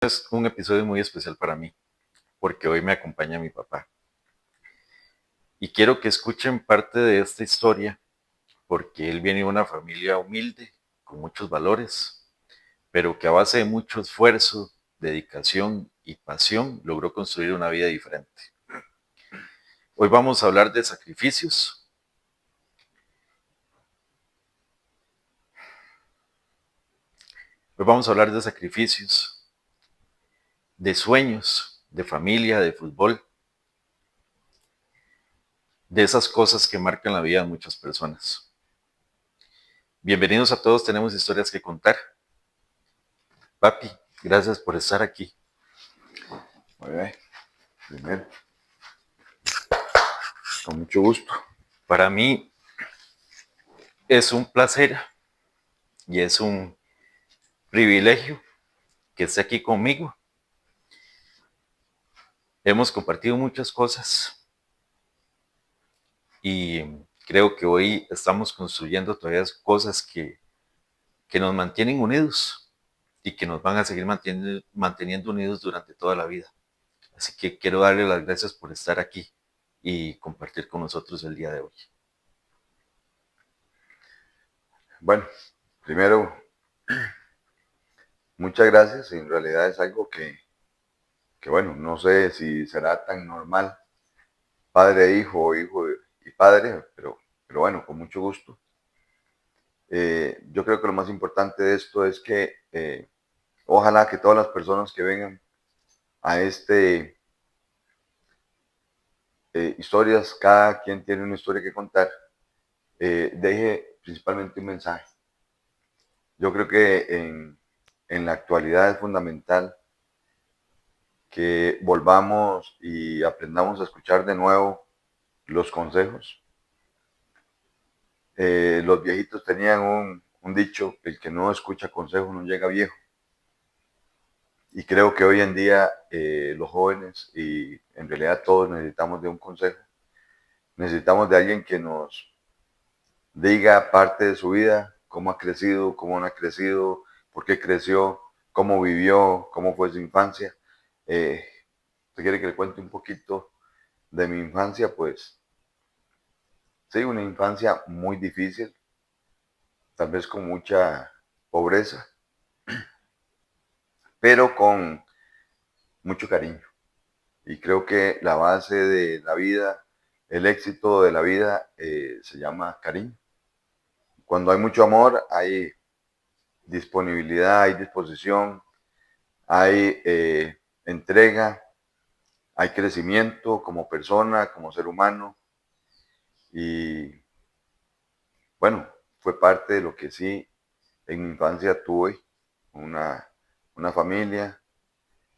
Es un episodio muy especial para mí, porque hoy me acompaña mi papá. Y quiero que escuchen parte de esta historia, porque él viene de una familia humilde, con muchos valores, pero que a base de mucho esfuerzo, dedicación y pasión logró construir una vida diferente. Hoy vamos a hablar de sacrificios. Hoy vamos a hablar de sacrificios, de sueños, de familia, de fútbol, de esas cosas que marcan la vida de muchas personas. Bienvenidos a todos, tenemos historias que contar. Papi, gracias por estar aquí. Muy bien, primero, con mucho gusto. Para mí es un placer y es un privilegio que esté aquí conmigo. Hemos compartido muchas cosas y creo que hoy estamos construyendo todavía cosas que nos mantienen unidos y que nos van a seguir manteniendo unidos durante toda la vida. Así que quiero darle las gracias por estar aquí y compartir con nosotros el día de hoy. Bueno, primero, muchas gracias. En realidad es algo que bueno, no sé si será tan normal, padre e hijo, o hijo y padre, pero bueno, con mucho gusto. Yo creo que lo más importante de esto es que ojalá que todas las personas que vengan a historias, cada quien tiene una historia que contar, deje principalmente un mensaje. Yo creo que en la actualidad es fundamental que volvamos y aprendamos a escuchar de nuevo los consejos. Los viejitos tenían un dicho, el que no escucha consejos no llega viejo. Y creo que hoy en día los jóvenes y en realidad todos necesitamos de un consejo. Necesitamos de alguien que nos diga parte de su vida, cómo ha crecido, cómo no ha crecido, por qué creció, cómo vivió, cómo fue su infancia. ¿Usted quiere que le cuente un poquito de mi infancia? Pues sí, una infancia muy difícil, tal vez con mucha pobreza, pero con mucho cariño. Y creo que la base de la vida, el éxito de la vida, se llama cariño. Cuando hay mucho amor, hay disponibilidad, hay disposición, hay entrega, hay crecimiento como persona, como ser humano. Y bueno, fue parte de lo que sí en mi infancia tuve, una, una familia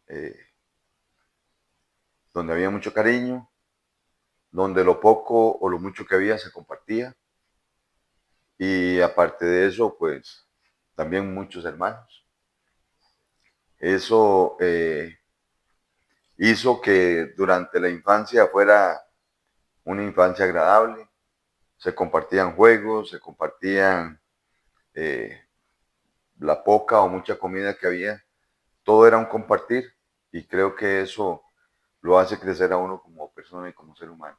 eh, donde había mucho cariño, donde lo poco o lo mucho que había se compartía. Y aparte de eso, pues también muchos hermanos. Eso hizo que durante la infancia fuera una infancia agradable. Se compartían juegos, se compartían eh, la poca o mucha comida que había. Todo era un compartir y creo que eso lo hace crecer a uno como persona y como ser humano.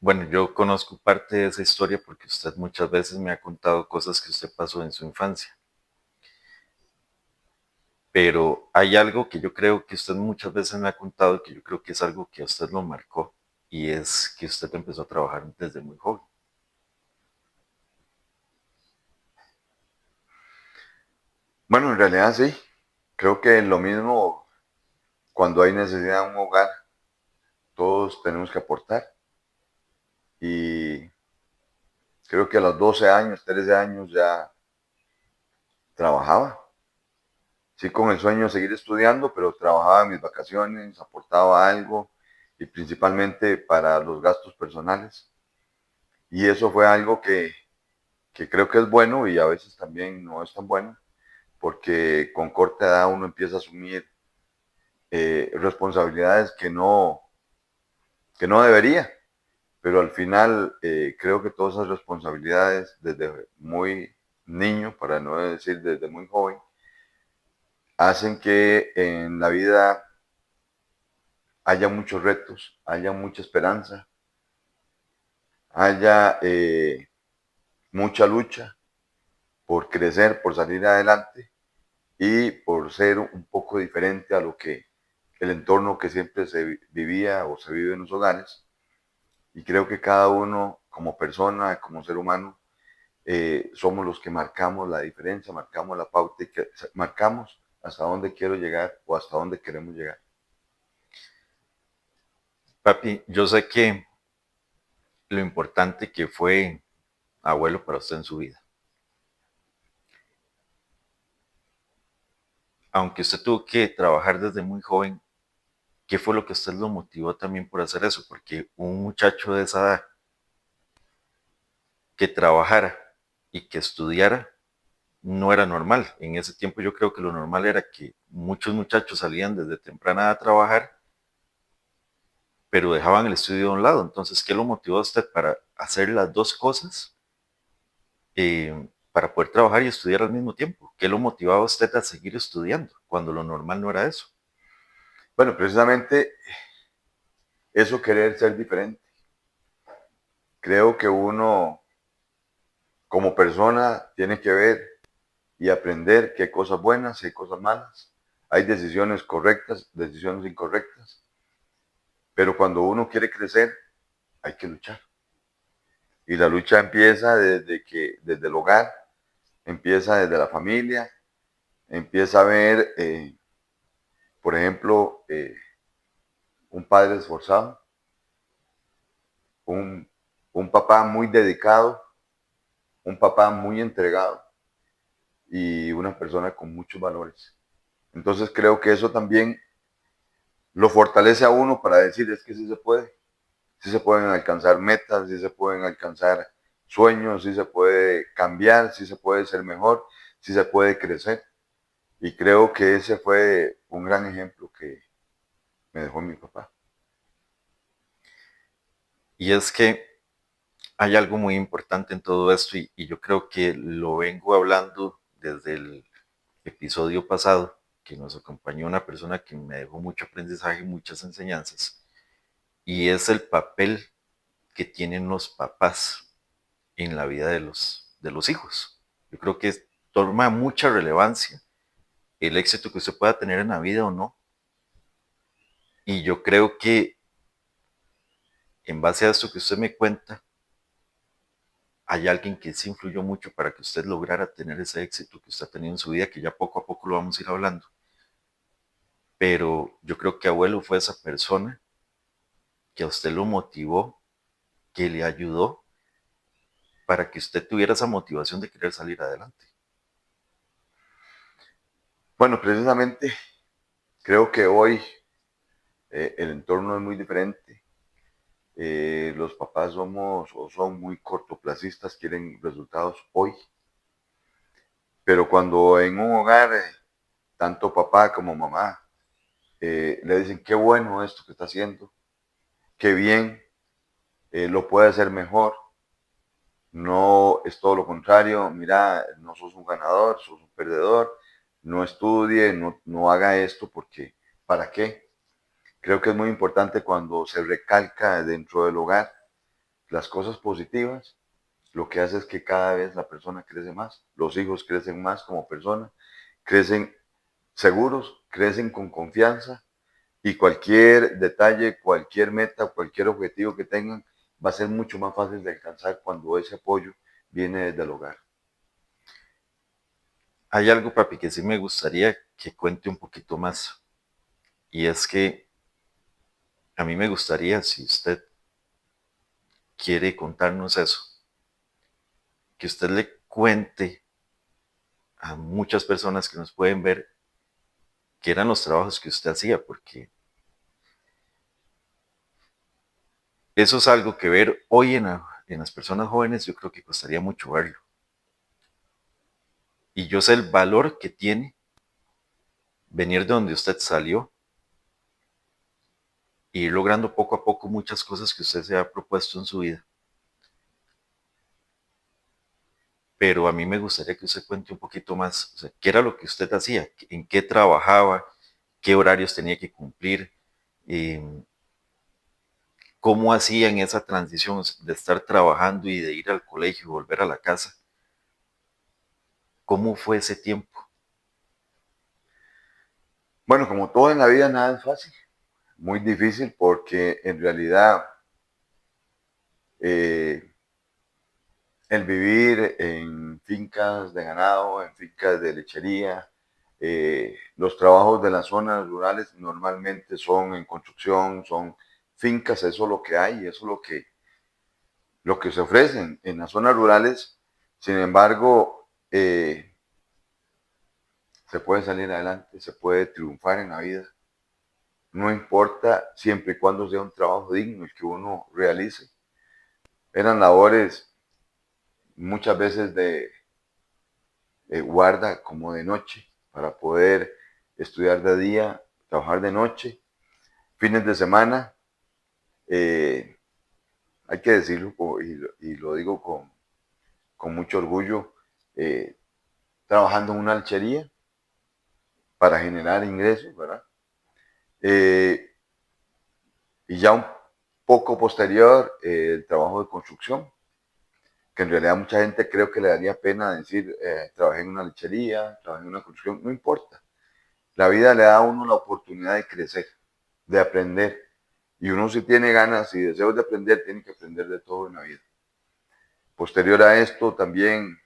Bueno, yo conozco parte de esa historia porque usted muchas veces me ha contado cosas que usted pasó en su infancia. Pero hay algo que yo creo que usted muchas veces me ha contado que yo creo que es algo que a usted lo marcó y es que usted empezó a trabajar desde muy joven. Bueno, en realidad sí. Creo que lo mismo cuando hay necesidad de un hogar, todos tenemos que aportar. Y creo que a los 12 años, 13 años ya trabajaba. Sí, con el sueño de seguir estudiando, pero trabajaba en mis vacaciones, aportaba algo y principalmente para los gastos personales. Y eso fue algo que creo que es bueno y a veces también no es tan bueno, porque con corta edad uno empieza a asumir responsabilidades que no debería, pero al final creo que todas esas responsabilidades desde muy niño, para no decir desde muy joven, hacen que en la vida haya muchos retos, haya mucha esperanza, haya mucha lucha por crecer, por salir adelante y por ser un poco diferente a lo que el entorno que siempre se vivía o se vive en los hogares. Y creo que cada uno como persona, como ser humano, somos los que marcamos la diferencia, marcamos la pauta y que marcamos hasta dónde quiero llegar o hasta dónde queremos llegar. Papi, yo sé que lo importante que fue abuelo para usted en su vida. Aunque usted tuvo que trabajar desde muy joven, ¿qué fue lo que usted lo motivó también por hacer eso? Porque un muchacho de esa edad que trabajara y que estudiara no era normal. En ese tiempo yo creo que lo normal era que muchos muchachos salían desde temprana edad a trabajar, pero dejaban el estudio a un lado. Entonces, ¿qué lo motivó a usted para hacer las dos cosas? Para poder trabajar y estudiar al mismo tiempo. ¿Qué lo motivaba a usted a seguir estudiando cuando lo normal no era eso? Bueno, precisamente eso, querer ser diferente. Creo que uno como persona tiene que ver y aprender qué cosas buenas, qué cosas malas. Hay decisiones correctas, decisiones incorrectas, pero cuando uno quiere crecer hay que luchar. Y la lucha empieza desde el hogar, empieza desde la familia, empieza a ver, por ejemplo, un padre esforzado, un, un papá muy dedicado, un papá muy entregado y una persona con muchos valores. Entonces creo que eso también lo fortalece a uno para decir es que sí se pueden alcanzar metas, sí se pueden alcanzar sueños, sí se puede cambiar, sí se puede ser mejor, sí se puede crecer. Y creo que ese fue un gran ejemplo que me dejó mi papá. Y es que hay algo muy importante en todo esto y yo creo que lo vengo hablando desde el episodio pasado, que nos acompañó una persona que me dejó mucho aprendizaje y muchas enseñanzas, y es el papel que tienen los papás en la vida de los hijos. Yo creo que toma mucha relevancia el éxito que usted pueda tener en la vida o no. Y yo creo que en base a esto que usted me cuenta, hay alguien que sí influyó mucho para que usted lograra tener ese éxito que usted ha tenido en su vida, que ya poco a poco lo vamos a ir hablando. Pero yo creo que abuelo fue esa persona que a usted lo motivó, que le ayudó para que usted tuviera esa motivación de querer salir adelante. Bueno, precisamente creo que hoy el entorno es muy diferente. Los papás somos o son muy cortoplacistas, quieren resultados hoy. Pero cuando en un hogar, tanto papá como mamá le dicen qué bueno esto que está haciendo, qué bien, lo puede hacer mejor, no es todo lo contrario, mira, no sos un ganador, sos un perdedor, no estudie, no haga esto porque, ¿para qué? Creo que es muy importante cuando se recalca dentro del hogar las cosas positivas, lo que hace es que cada vez la persona crece más, los hijos crecen más como personas, crecen seguros, crecen con confianza y cualquier detalle, cualquier meta, cualquier objetivo que tengan va a ser mucho más fácil de alcanzar cuando ese apoyo viene desde el hogar. Hay algo, papi, que sí me gustaría que cuente un poquito más. Y es que a mí me gustaría, si usted quiere contarnos eso, que usted le cuente a muchas personas que nos pueden ver qué eran los trabajos que usted hacía, porque eso es algo que ver hoy en las personas jóvenes, yo creo que costaría mucho verlo. Y yo sé el valor que tiene venir de donde usted salió y ir logrando poco a poco muchas cosas que usted se ha propuesto en su vida. pero a mí me gustaría que usted cuente un poquito más, o sea, qué era lo que usted hacía, en qué trabajaba, qué horarios tenía que cumplir, eh, cómo hacían esa transición de estar trabajando y de ir al colegio y volver a la casa. ¿Cómo fue ese tiempo? Bueno, como todo en la vida, nada es fácil, muy difícil porque en realidad eh, el vivir en fincas de ganado, en fincas de lechería, los trabajos de las zonas rurales normalmente son en construcción, son fincas, eso es lo que hay, eso es lo que se ofrece en las zonas rurales. Sin embargo, se puede salir adelante, se puede triunfar en la vida. No importa siempre y cuando sea un trabajo digno el que uno realice. Eran labores muchas veces de guarda como de noche para poder estudiar de día, trabajar de noche, fines de semana. eh, Hay que decirlo y lo digo con mucho orgullo, eh, trabajando en una alchería para generar ingresos, ¿verdad? Eh, y ya un poco posterior, el trabajo de construcción, que en realidad mucha gente creo que le daría pena decir, trabajé en una lechería, trabajé en una construcción, no importa. La vida le da a uno la oportunidad de crecer, de aprender. Y uno si tiene ganas y deseos de aprender, tiene que aprender de todo en la vida. Posterior a esto también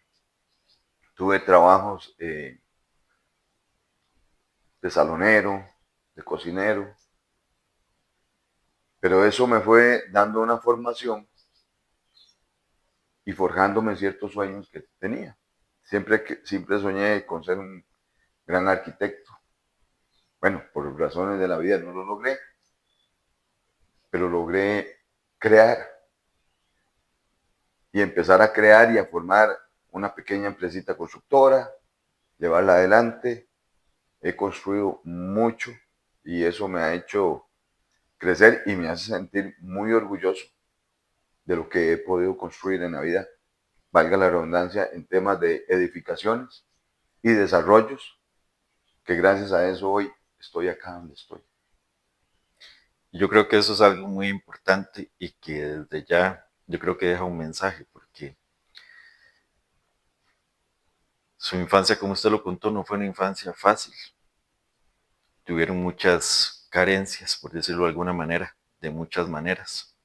tuve trabajos de salonero, de cocinero, pero eso me fue dando una formación y forjándome ciertos sueños que tenía. Siempre soñé con ser un gran arquitecto. Bueno, por razones de la vida no lo logré, pero logré crear y empezar a crear y a formar una pequeña empresita constructora, llevarla adelante. He construido mucho y eso me ha hecho crecer y me hace sentir muy orgulloso de lo que he podido construir en la vida, valga la redundancia, en temas de edificaciones y desarrollos, que gracias a eso hoy estoy acá donde estoy. Yo creo que eso es algo muy importante y que desde ya yo creo que deja un mensaje, porque su infancia, como usted lo contó, no fue una infancia fácil. Tuvieron muchas carencias, por decirlo de alguna manera, de muchas maneras.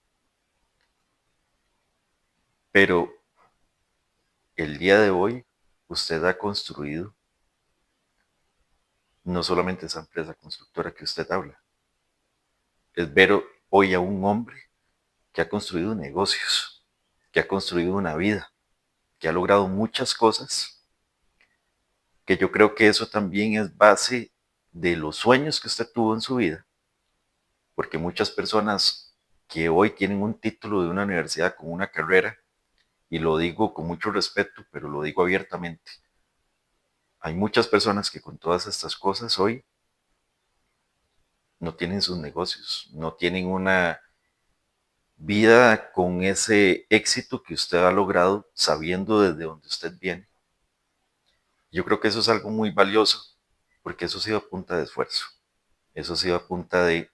Pero el día de hoy usted ha construido no solamente esa empresa constructora que usted habla, es ver hoy a un hombre que ha construido negocios, que ha construido una vida, que ha logrado muchas cosas, que yo creo que eso también es base de los sueños que usted tuvo en su vida, porque muchas personas que hoy tienen un título de una universidad con una carrera, y lo digo con mucho respeto, pero lo digo abiertamente, hay muchas personas que con todas estas cosas hoy no tienen sus negocios, no tienen una vida con ese éxito que usted ha logrado sabiendo desde donde usted viene. Yo creo que eso es algo muy valioso, porque eso ha sido a punta de esfuerzo, eso ha sido a punta de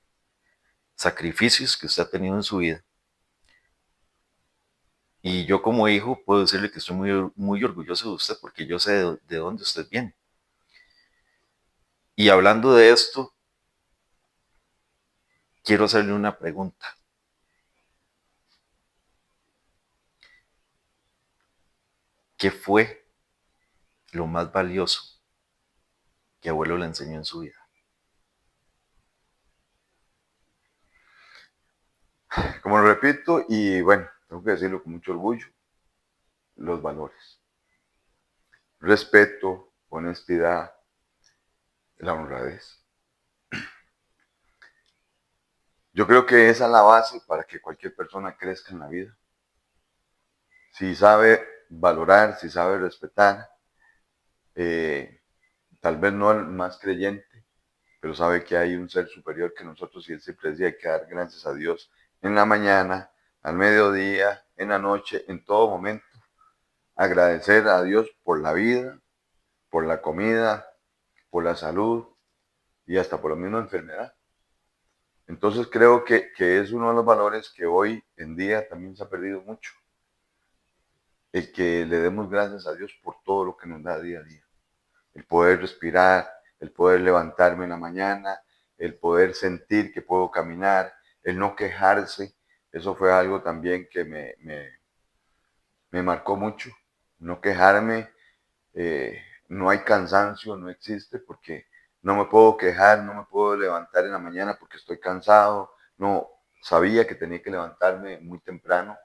sacrificios que usted ha tenido en su vida. Y yo como hijo puedo decirle que estoy muy orgulloso de usted porque yo sé de dónde usted viene. Y hablando de esto, quiero hacerle una pregunta. ¿Qué fue lo más valioso que abuelo le enseñó en su vida? Como lo repito, y bueno, tengo que decirlo con mucho orgullo, los valores. Respeto, honestidad, la honradez. Yo creo que esa es la base para que cualquier persona crezca en la vida. Si sabe valorar, si sabe respetar, eh, tal vez no el más creyente, pero sabe que hay un ser superior que nosotros, y él siempre decía, hay que dar gracias a Dios en la mañana, al mediodía, en la noche, en todo momento, agradecer a Dios por la vida, por la comida, por la salud y hasta por la misma enfermedad. Entonces creo que es uno de los valores que hoy en día también se ha perdido mucho, el que le demos gracias a Dios por todo lo que nos da día a día. El poder respirar, el poder levantarme en la mañana, el poder sentir que puedo caminar, el no quejarse. Eso fue algo también que me marcó mucho. No quejarme, no hay cansancio, no existe porque no me puedo quejar, no me puedo levantar en la mañana porque estoy cansado. No, sabía que tenía que levantarme muy temprano,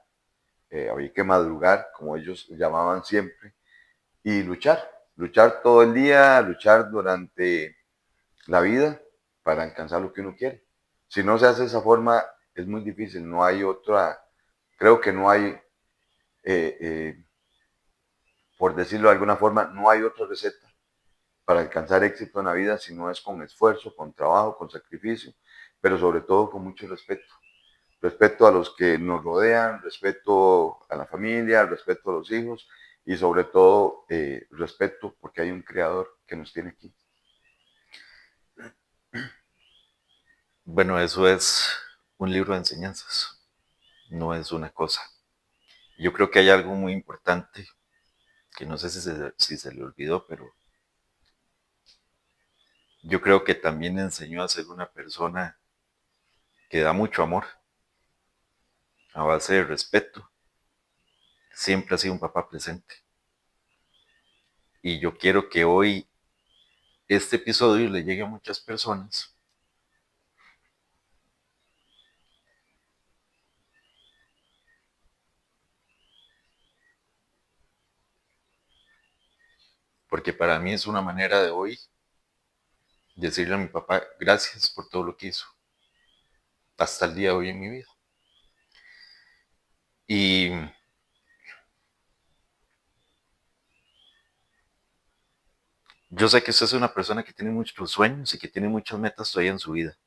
había que madrugar, como ellos llamaban siempre, y luchar todo el día, luchar durante la vida para alcanzar lo que uno quiere. Si no se hace de esa forma, es muy difícil, no hay otra, creo que no hay, por decirlo de alguna forma, no hay otra receta para alcanzar éxito en la vida si no es con esfuerzo, con trabajo, con sacrificio, pero sobre todo con mucho respeto. Respeto a los que nos rodean, respeto a la familia, respeto a los hijos y sobre todo respeto porque hay un creador que nos tiene aquí. Bueno, eso es un libro de enseñanzas, no es una cosa. Yo creo que hay algo muy importante que no sé si se le olvidó, pero yo creo que también enseñó a ser una persona que da mucho amor a base de respeto. Siempre ha sido un papá presente. Y yo quiero que hoy este episodio le llegue a muchas personas porque para mí es una manera de hoy decirle a mi papá gracias por todo lo que hizo hasta el día de hoy en mi vida. Y yo sé que usted es una persona que tiene muchos sueños y que tiene muchas metas todavía en su vida.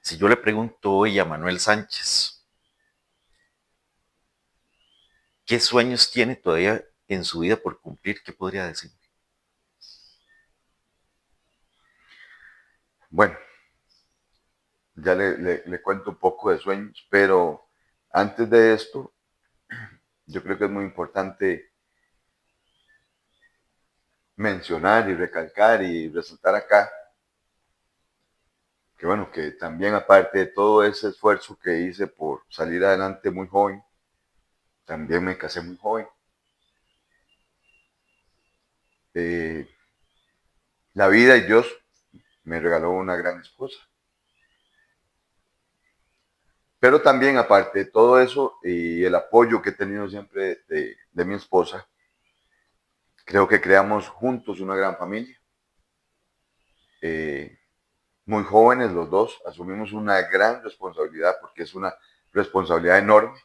Si yo le pregunto hoy a Manuel Sánchez, ¿qué sueños tiene todavía en su vida por cumplir? ¿Qué podría decir? Bueno, ya le cuento un poco de sueños, pero antes de esto, yo creo que es muy importante mencionar y recalcar y resaltar acá que bueno, que también aparte de todo ese esfuerzo que hice por salir adelante muy joven, también me casé muy joven. Eh, la vida y Dios me regaló una gran esposa. Pero también aparte de todo eso y el apoyo que he tenido siempre de mi esposa, creo que creamos juntos una gran familia. Eh, muy jóvenes los dos, asumimos una gran responsabilidad porque es una responsabilidad enorme.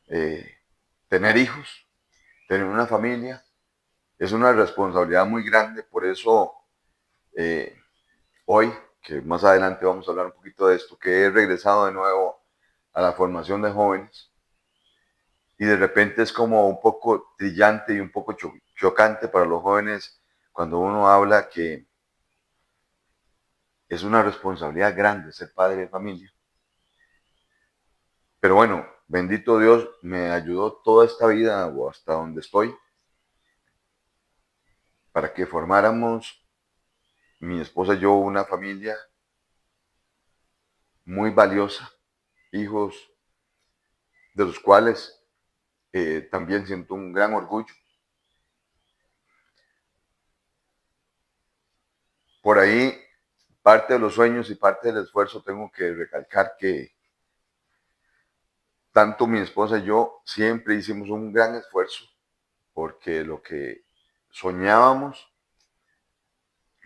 Eh, tener hijos, tener una familia, es una responsabilidad muy grande, por eso eh, hoy, que más adelante vamos a hablar un poquito de esto, que he regresado de nuevo a la formación de jóvenes y de repente es como un poco trillante y un poco chocante para los jóvenes cuando uno habla que es una responsabilidad grande ser padre de familia. Pero bueno, bendito Dios, me ayudó toda esta vida o hasta donde estoy para que formáramos mi esposa y yo una familia muy valiosa, hijos de los cuales también siento un gran orgullo. Por ahí, parte de los sueños y parte del esfuerzo, tengo que recalcar que tanto mi esposa y yo siempre hicimos un gran esfuerzo porque lo que soñábamos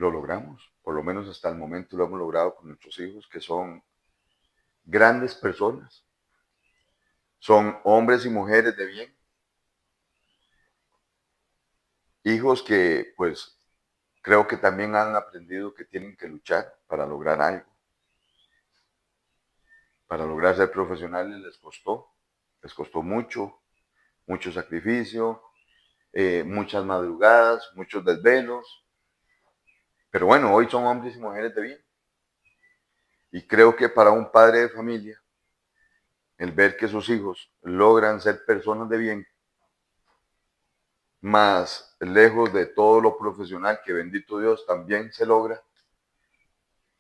lo logramos, por lo menos hasta el momento lo hemos logrado con nuestros hijos, que son grandes personas, son hombres y mujeres de bien, hijos que pues creo que también han aprendido que tienen que luchar para lograr algo, para lograr ser profesionales les costó mucho, mucho sacrificio, muchas madrugadas, muchos desvelos, pero bueno, hoy son hombres y mujeres de bien. Y creo que para un padre de familia, el ver que sus hijos logran ser personas de bien, más lejos de todo lo profesional que bendito Dios también se logra,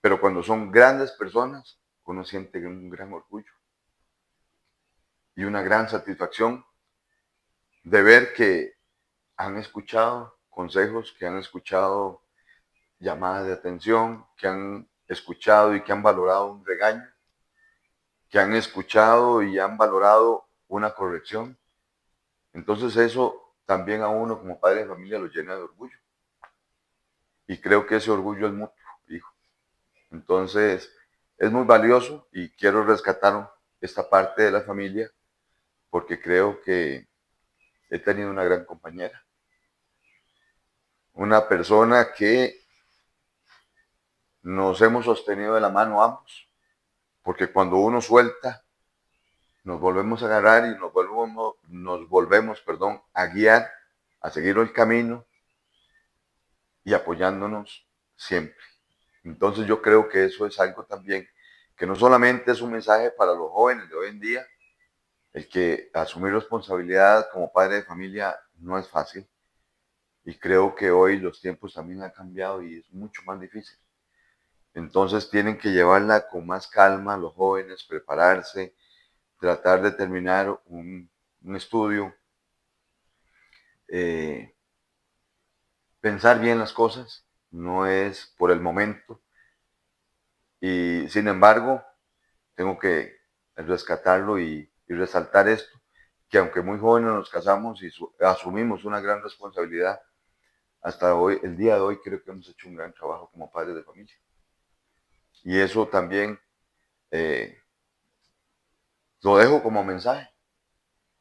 pero cuando son grandes personas, uno siente un gran orgullo y una gran satisfacción de ver que han escuchado consejos, que han escuchado llamadas de atención, que han escuchado y que han valorado un regaño, que han escuchado y han valorado una corrección. Entonces eso también a uno como padre de familia lo llena de orgullo. Y creo que ese orgullo es mutuo, hijo. Entonces es muy valioso y quiero rescatar esta parte de la familia porque creo que he tenido una gran compañera. Una persona que nos hemos sostenido de la mano ambos, porque cuando uno suelta, nos volvemos a agarrar y nos volvemos, a guiar, a seguir el camino y apoyándonos siempre. Entonces yo creo que eso es algo también que no solamente es un mensaje para los jóvenes de hoy en día, el que asumir responsabilidad como padre de familia no es fácil y creo que hoy los tiempos también han cambiado y es mucho más difícil. Entonces tienen que llevarla con más calma los jóvenes, prepararse, tratar de terminar un estudio, eh, pensar bien las cosas, no es por el momento. Y sin embargo, tengo que rescatarlo y resaltar esto, que aunque muy jóvenes nos casamos y asumimos una gran responsabilidad, hasta hoy, el día de hoy, creo que hemos hecho un gran trabajo como padres de familia. Y eso también eh, lo dejo como mensaje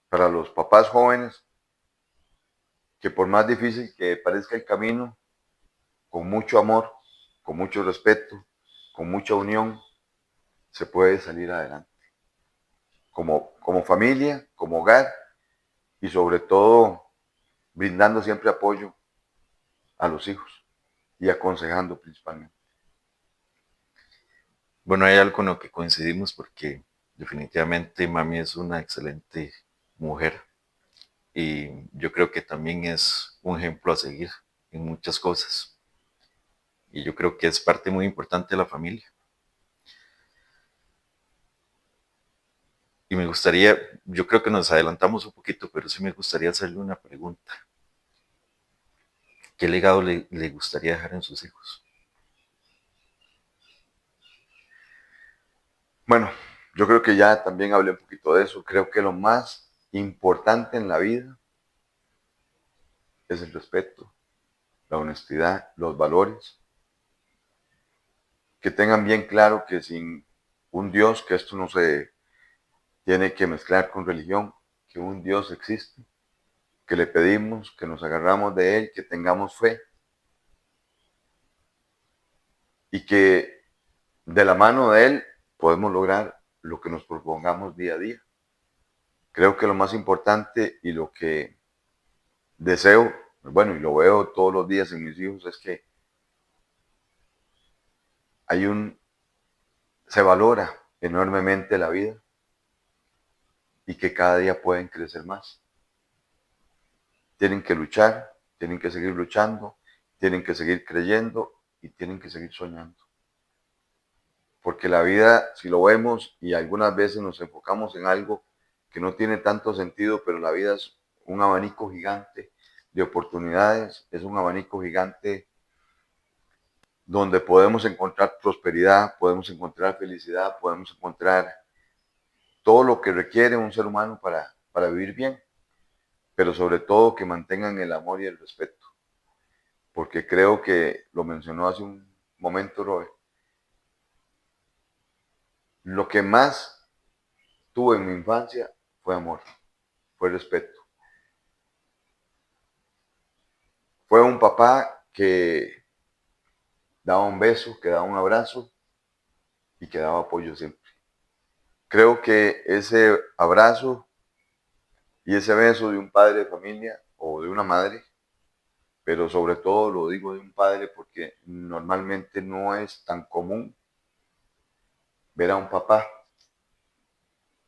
para los papás jóvenes, que por más difícil que parezca el camino, con mucho amor, con mucho respeto, con mucha unión, se puede salir adelante. Como familia, como hogar y sobre todo brindando siempre apoyo a los hijos y aconsejando principalmente. Bueno, hay algo con lo que coincidimos porque definitivamente mami es una excelente mujer y yo creo que también es un ejemplo a seguir en muchas cosas y yo creo que es parte muy importante de la familia. Y me gustaría, yo creo que nos adelantamos un poquito, pero sí me gustaría hacerle una pregunta. ¿Qué legado le gustaría dejar en sus hijos? Bueno, yo creo que ya también hablé un poquito de eso. Creo que lo más importante en la vida es el respeto, la honestidad, los valores. Que tengan bien claro que sin un Dios, que esto no se tiene que mezclar con religión, que un Dios existe, que le pedimos, que nos agarramos de Él, que tengamos fe y que de la mano de Él podemos lograr lo que nos propongamos día a día. Creo que lo más importante y lo que deseo, bueno, y lo veo todos los días en mis hijos, es que hay se valora enormemente la vida y que cada día pueden crecer más. Tienen que luchar, tienen que seguir luchando, tienen que seguir creyendo y tienen que seguir soñando. Porque la vida, si lo vemos y algunas veces nos enfocamos en algo que no tiene tanto sentido, pero la vida es un abanico gigante de oportunidades, es un abanico gigante donde podemos encontrar prosperidad, podemos encontrar felicidad, podemos encontrar todo lo que requiere un ser humano para vivir bien, pero sobre todo que mantengan el amor y el respeto, porque creo que lo mencionó hace un momento Robert, lo que más tuve en mi infancia fue amor, fue respeto. Fue un papá que daba un beso, que daba un abrazo y que daba apoyo siempre. Creo que ese abrazo Y ese beso de un padre de familia o de una madre, pero sobre todo lo digo de un padre porque normalmente no es tan común ver a un papá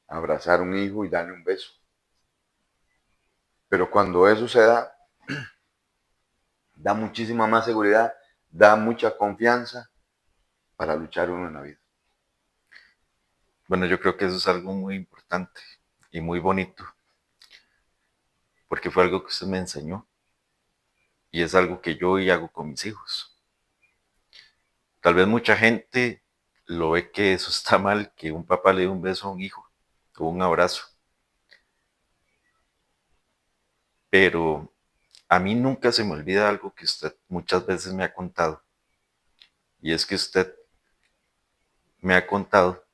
abrazar a un hijo y darle un beso. Pero cuando eso se da muchísima más seguridad, da mucha confianza para luchar uno en la vida. Bueno, yo creo que eso es algo muy importante y muy bonito, porque fue algo que usted me enseñó y es algo que yo hoy hago con mis hijos. Tal vez mucha gente lo ve que eso está mal, que un papá le dé un beso a un hijo o un abrazo, pero a mí nunca se me olvida algo que usted muchas veces me ha contado, y es que usted me ha contado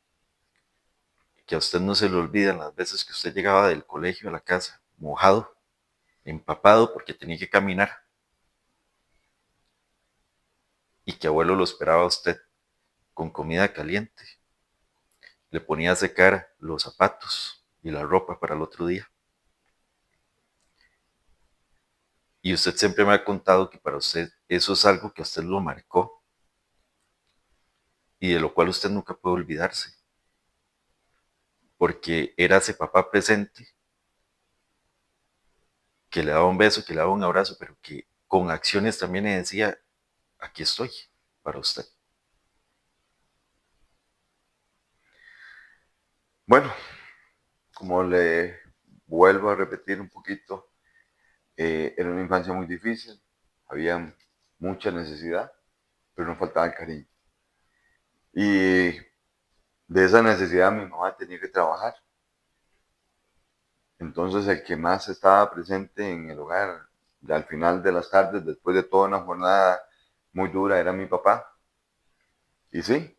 que a usted no se le olvidan las veces que usted llegaba del colegio a la casa mojado, empapado porque tenía que caminar, y que abuelo lo esperaba a usted con comida caliente, le ponía a secar los zapatos y la ropa para el otro día. Y usted siempre me ha contado que para usted eso es algo que a usted lo marcó y de lo cual usted nunca puede olvidarse, porque era ese papá presente que le daba un beso, que le daba un abrazo, pero que con acciones también le decía, aquí estoy para usted. Bueno, como le vuelvo a repetir un poquito, era una infancia muy difícil, había mucha necesidad, pero no faltaba el cariño. Y de esa necesidad mi mamá tenía que trabajar. Entonces el que más estaba presente en el hogar, ya al final de las tardes, después de toda una jornada muy dura, era mi papá. Y sí,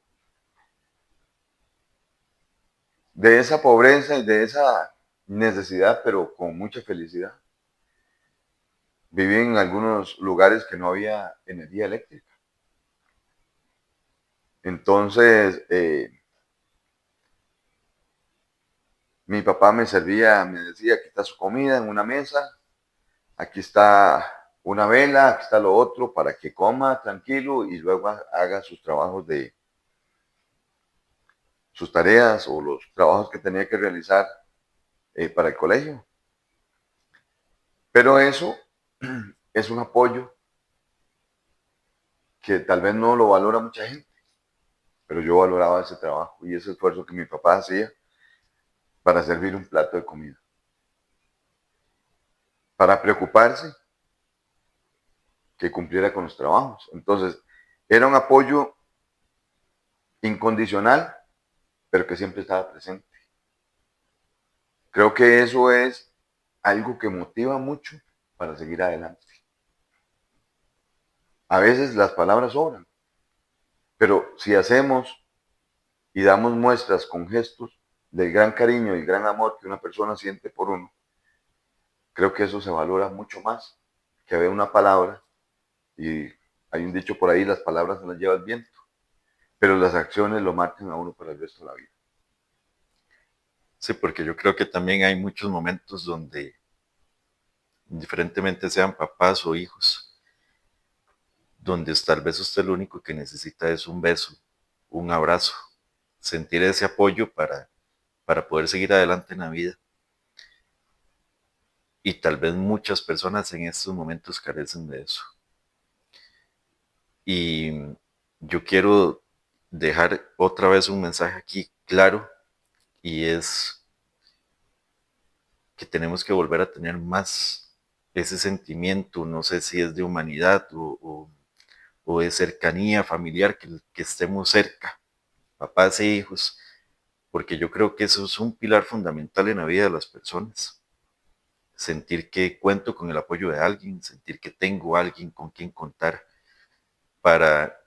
de esa pobreza y de esa necesidad, pero con mucha felicidad. Viví en algunos lugares que no había energía eléctrica. Entonces, mi papá me servía, me decía, aquí está su comida en una mesa, aquí está una vela, aquí está lo otro para que coma tranquilo y luego haga sus trabajos de sus tareas o los trabajos que tenía que realizar para el colegio. Pero eso es un apoyo que tal vez no lo valora mucha gente, pero yo valoraba ese trabajo y ese esfuerzo que mi papá hacía para servir un plato de comida, para preocuparse que cumpliera con los trabajos. Entonces, era un apoyo incondicional, pero que siempre estaba presente. Creo que eso es algo que motiva mucho para seguir adelante. A veces las palabras sobran, pero si hacemos y damos muestras con gestos del gran cariño y gran amor que una persona siente por uno, creo que eso se valora mucho más que ver una palabra. Y hay un dicho por ahí, las palabras se las lleva el viento, pero las acciones lo marcan a uno para el resto de la vida. Sí, porque yo creo que también hay muchos momentos donde, indiferentemente sean papás o hijos, donde tal vez usted lo único que necesita es un beso, un abrazo, sentir ese apoyo para poder seguir adelante en la vida. Y tal vez muchas personas en estos momentos carecen de eso. Y yo quiero dejar otra vez un mensaje aquí claro, y es que tenemos que volver a tener más ese sentimiento, no sé si es de humanidad o de cercanía familiar, que estemos cerca, papás e hijos, porque yo creo que eso es un pilar fundamental en la vida de las personas. Sentir que cuento con el apoyo de alguien, sentir que tengo a alguien con quien contar para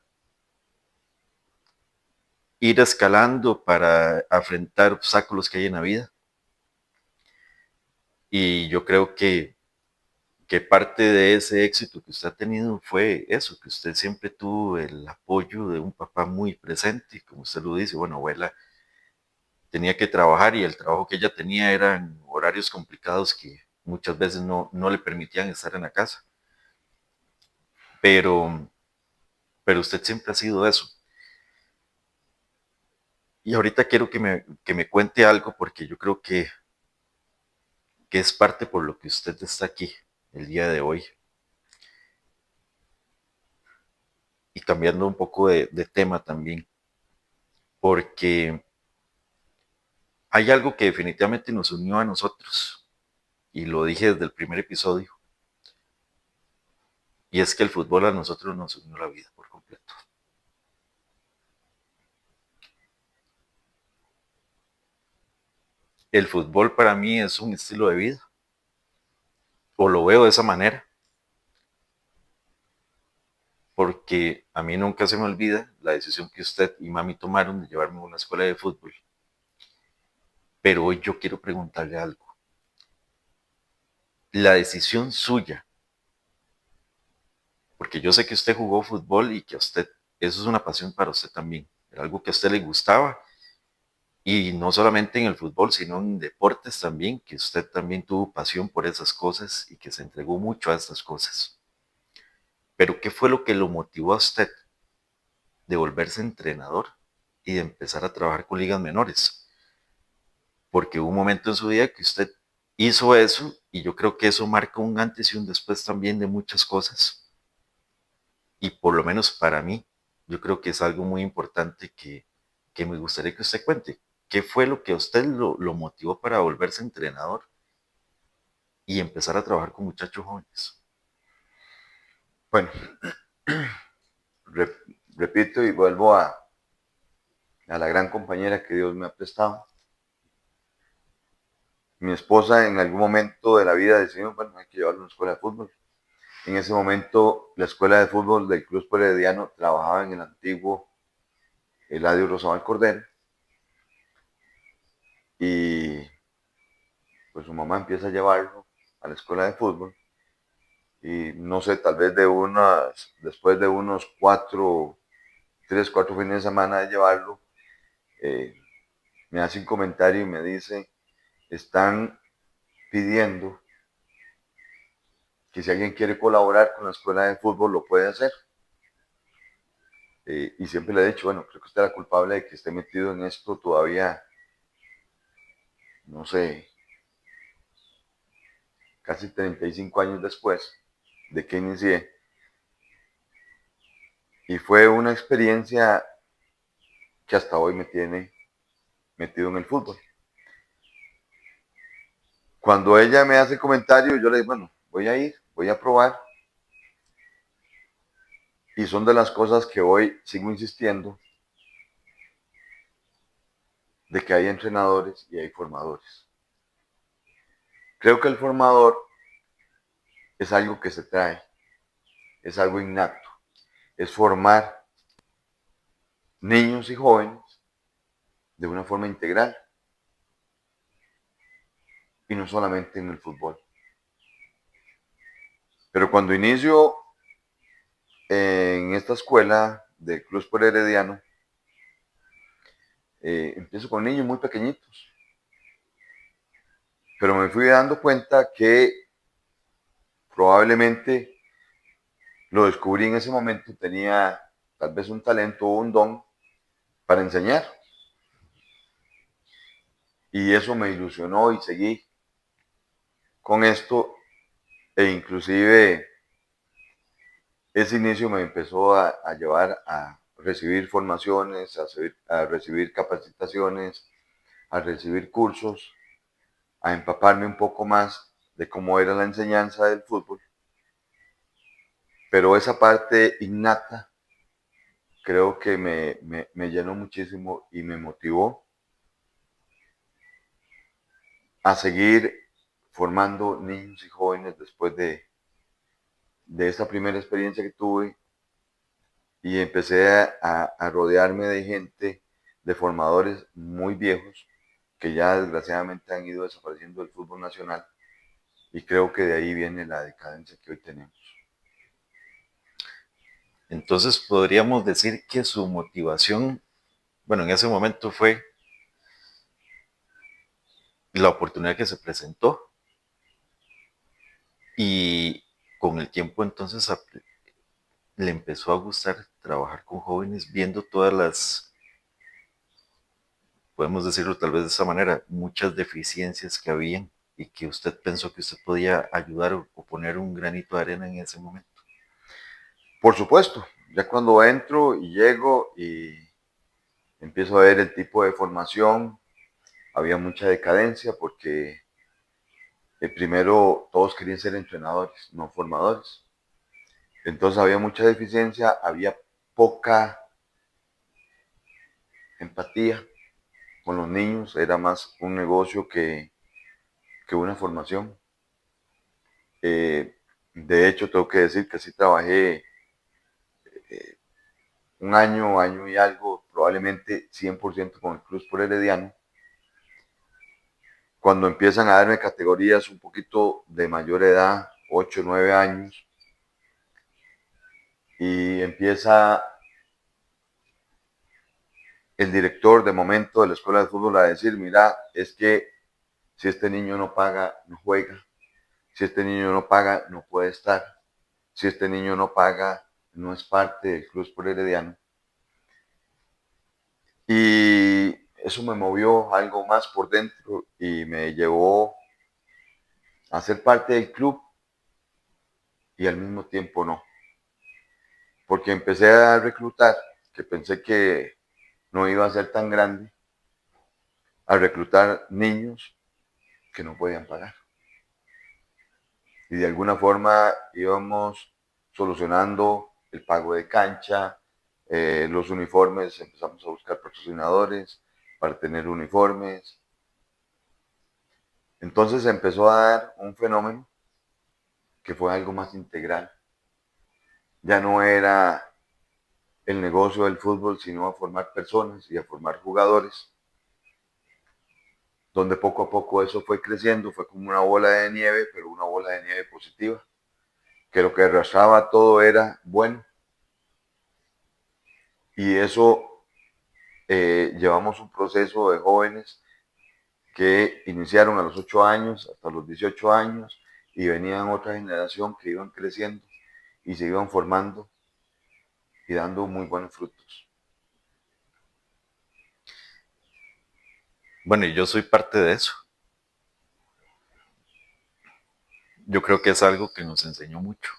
ir escalando, para afrontar obstáculos que hay en la vida. Y yo creo que parte de ese éxito que usted ha tenido fue eso, que usted siempre tuvo el apoyo de un papá muy presente, como usted lo dice, bueno, abuela tenía que trabajar y el trabajo que ella tenía eran horarios complicados que muchas veces no le permitían estar en la casa. Pero, pero usted siempre ha sido eso. Y ahorita quiero que me cuente algo porque yo creo que es parte por lo que usted está aquí el día de hoy. Y cambiando un poco de tema también, porque hay algo que definitivamente nos unió a nosotros, y lo dije desde el primer episodio, y es que el fútbol a nosotros nos unió la vida por completo. El fútbol para mí es un estilo de vida, o lo veo de esa manera, porque a mí nunca se me olvida la decisión que usted y mami tomaron de llevarme a una escuela de fútbol. Pero hoy yo quiero preguntarle algo. La decisión suya, porque yo sé que usted jugó fútbol y que a usted, eso es una pasión para usted también, era algo que a usted le gustaba, y no solamente en el fútbol, sino en deportes también, que usted también tuvo pasión por esas cosas y que se entregó mucho a estas cosas. Pero ¿qué fue lo que lo motivó a usted de volverse entrenador y de empezar a trabajar con ligas menores? Porque hubo un momento en su vida que usted hizo eso y yo creo que eso marca un antes y un después también de muchas cosas. Y por lo menos para mí, yo creo que es algo muy importante que me gustaría que usted cuente. ¿Qué fue lo que a usted lo motivó para volverse entrenador y empezar a trabajar con muchachos jóvenes? Bueno, rep- repito y vuelvo a la gran compañera que Dios me ha prestado. Mi esposa en algún momento de la vida decidió, bueno, hay que llevarlo a una escuela de fútbol. En ese momento, la escuela de fútbol del Club Herediano trabajaba en el antiguo Eladio Rosabal Cordero y pues su mamá empieza a llevarlo a la escuela de fútbol y no sé, tal vez después de unos 3, 4 fines de semana de llevarlo, eh, me hace un comentario y me dice, están pidiendo que si alguien quiere colaborar con la escuela de fútbol lo puede hacer. Y siempre le he dicho, bueno, creo que usted es la culpable de que esté metido en esto todavía, no sé, casi 35 años después de que inicié. Y fue una experiencia que hasta hoy me tiene metido en el fútbol. Cuando ella me hace comentario, yo le digo, bueno, voy a ir, voy a probar. Y son de las cosas que hoy sigo insistiendo, de que hay entrenadores y hay formadores. Creo que el formador es algo que se trae, es algo innato, es formar niños y jóvenes de una forma integral y no solamente en el fútbol. Pero cuando inicio en esta escuela de Cruz por Herediano, empiezo con niños muy pequeñitos, pero me fui dando cuenta que probablemente lo descubrí en ese momento, tenía tal vez un talento o un don para enseñar. Y eso me ilusionó y seguí con esto e inclusive ese inicio me empezó a llevar a recibir formaciones, a recibir capacitaciones, a recibir cursos, a empaparme un poco más de cómo era la enseñanza del fútbol. Pero esa parte innata creo que me llenó muchísimo y me motivó a seguir formando niños y jóvenes después de esta primera experiencia que tuve y empecé a rodearme de gente, de formadores muy viejos que ya desgraciadamente han ido desapareciendo del fútbol nacional y creo que de ahí viene la decadencia que hoy tenemos. Entonces podríamos decir que su motivación, bueno, en ese momento fue la oportunidad que se presentó y con el tiempo entonces le empezó a gustar trabajar con jóvenes viendo todas las, podemos decirlo tal vez de esa manera, muchas deficiencias que habían y que usted pensó que usted podía ayudar o poner un granito de arena en ese momento. Por supuesto, ya cuando entro y llego y empiezo a ver el tipo de formación, había mucha decadencia porque primero todos querían ser entrenadores, no formadores. Entonces había mucha deficiencia, había poca empatía con los niños, era más un negocio que una formación. De hecho, tengo que decir que sí trabajé un año, año y algo, probablemente 100% con el Club Sport Herediano. Cuando empiezan a darme categorías un poquito de mayor edad, 8 9 años, y empieza el director de momento de la escuela de fútbol a decir, mira, es que si este niño no paga, no juega, si este niño no paga, no puede estar, si este niño no paga, no es parte del Club Sport Herediano. Y eso me movió algo más por dentro y me llevó a ser parte del club y al mismo tiempo no. Porque empecé a reclutar, que pensé que no iba a ser tan grande, a reclutar niños que no podían pagar. Y de alguna forma íbamos solucionando el pago de cancha, los uniformes, empezamos a buscar patrocinadores para tener uniformes. Entonces empezó a dar un fenómeno que fue algo más integral. Ya no era el negocio del fútbol, sino a formar personas y a formar jugadores, donde poco a poco eso fue creciendo, fue como una bola de nieve, pero una bola de nieve positiva, que lo que arrastraba todo era bueno. Y eso llevamos un proceso de jóvenes que iniciaron a los 8 años hasta los 18 años y venían otra generación que iban creciendo y se iban formando y dando muy buenos frutos. Bueno, y yo soy parte de eso. Yo creo que es algo que nos enseñó mucho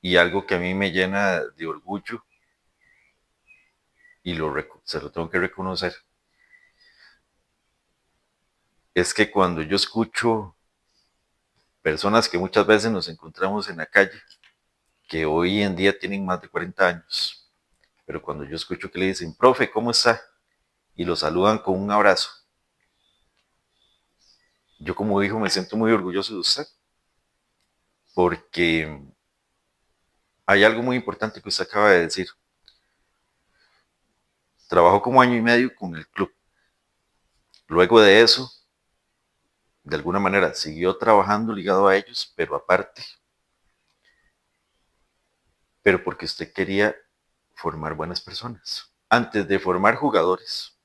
y algo que a mí me llena de orgullo y se lo tengo que reconocer. Es que cuando yo escucho personas que muchas veces nos encontramos en la calle, que hoy en día tienen más de 40 años, pero cuando yo escucho que le dicen, profe, ¿cómo está? Y lo saludan con un abrazo, yo como hijo me siento muy orgulloso de usted, porque hay algo muy importante que usted acaba de decir. Trabajó como año y medio con el club. Luego de eso, de alguna manera, siguió trabajando ligado a ellos, pero aparte, pero porque usted quería formar buenas personas. Antes de formar jugadores,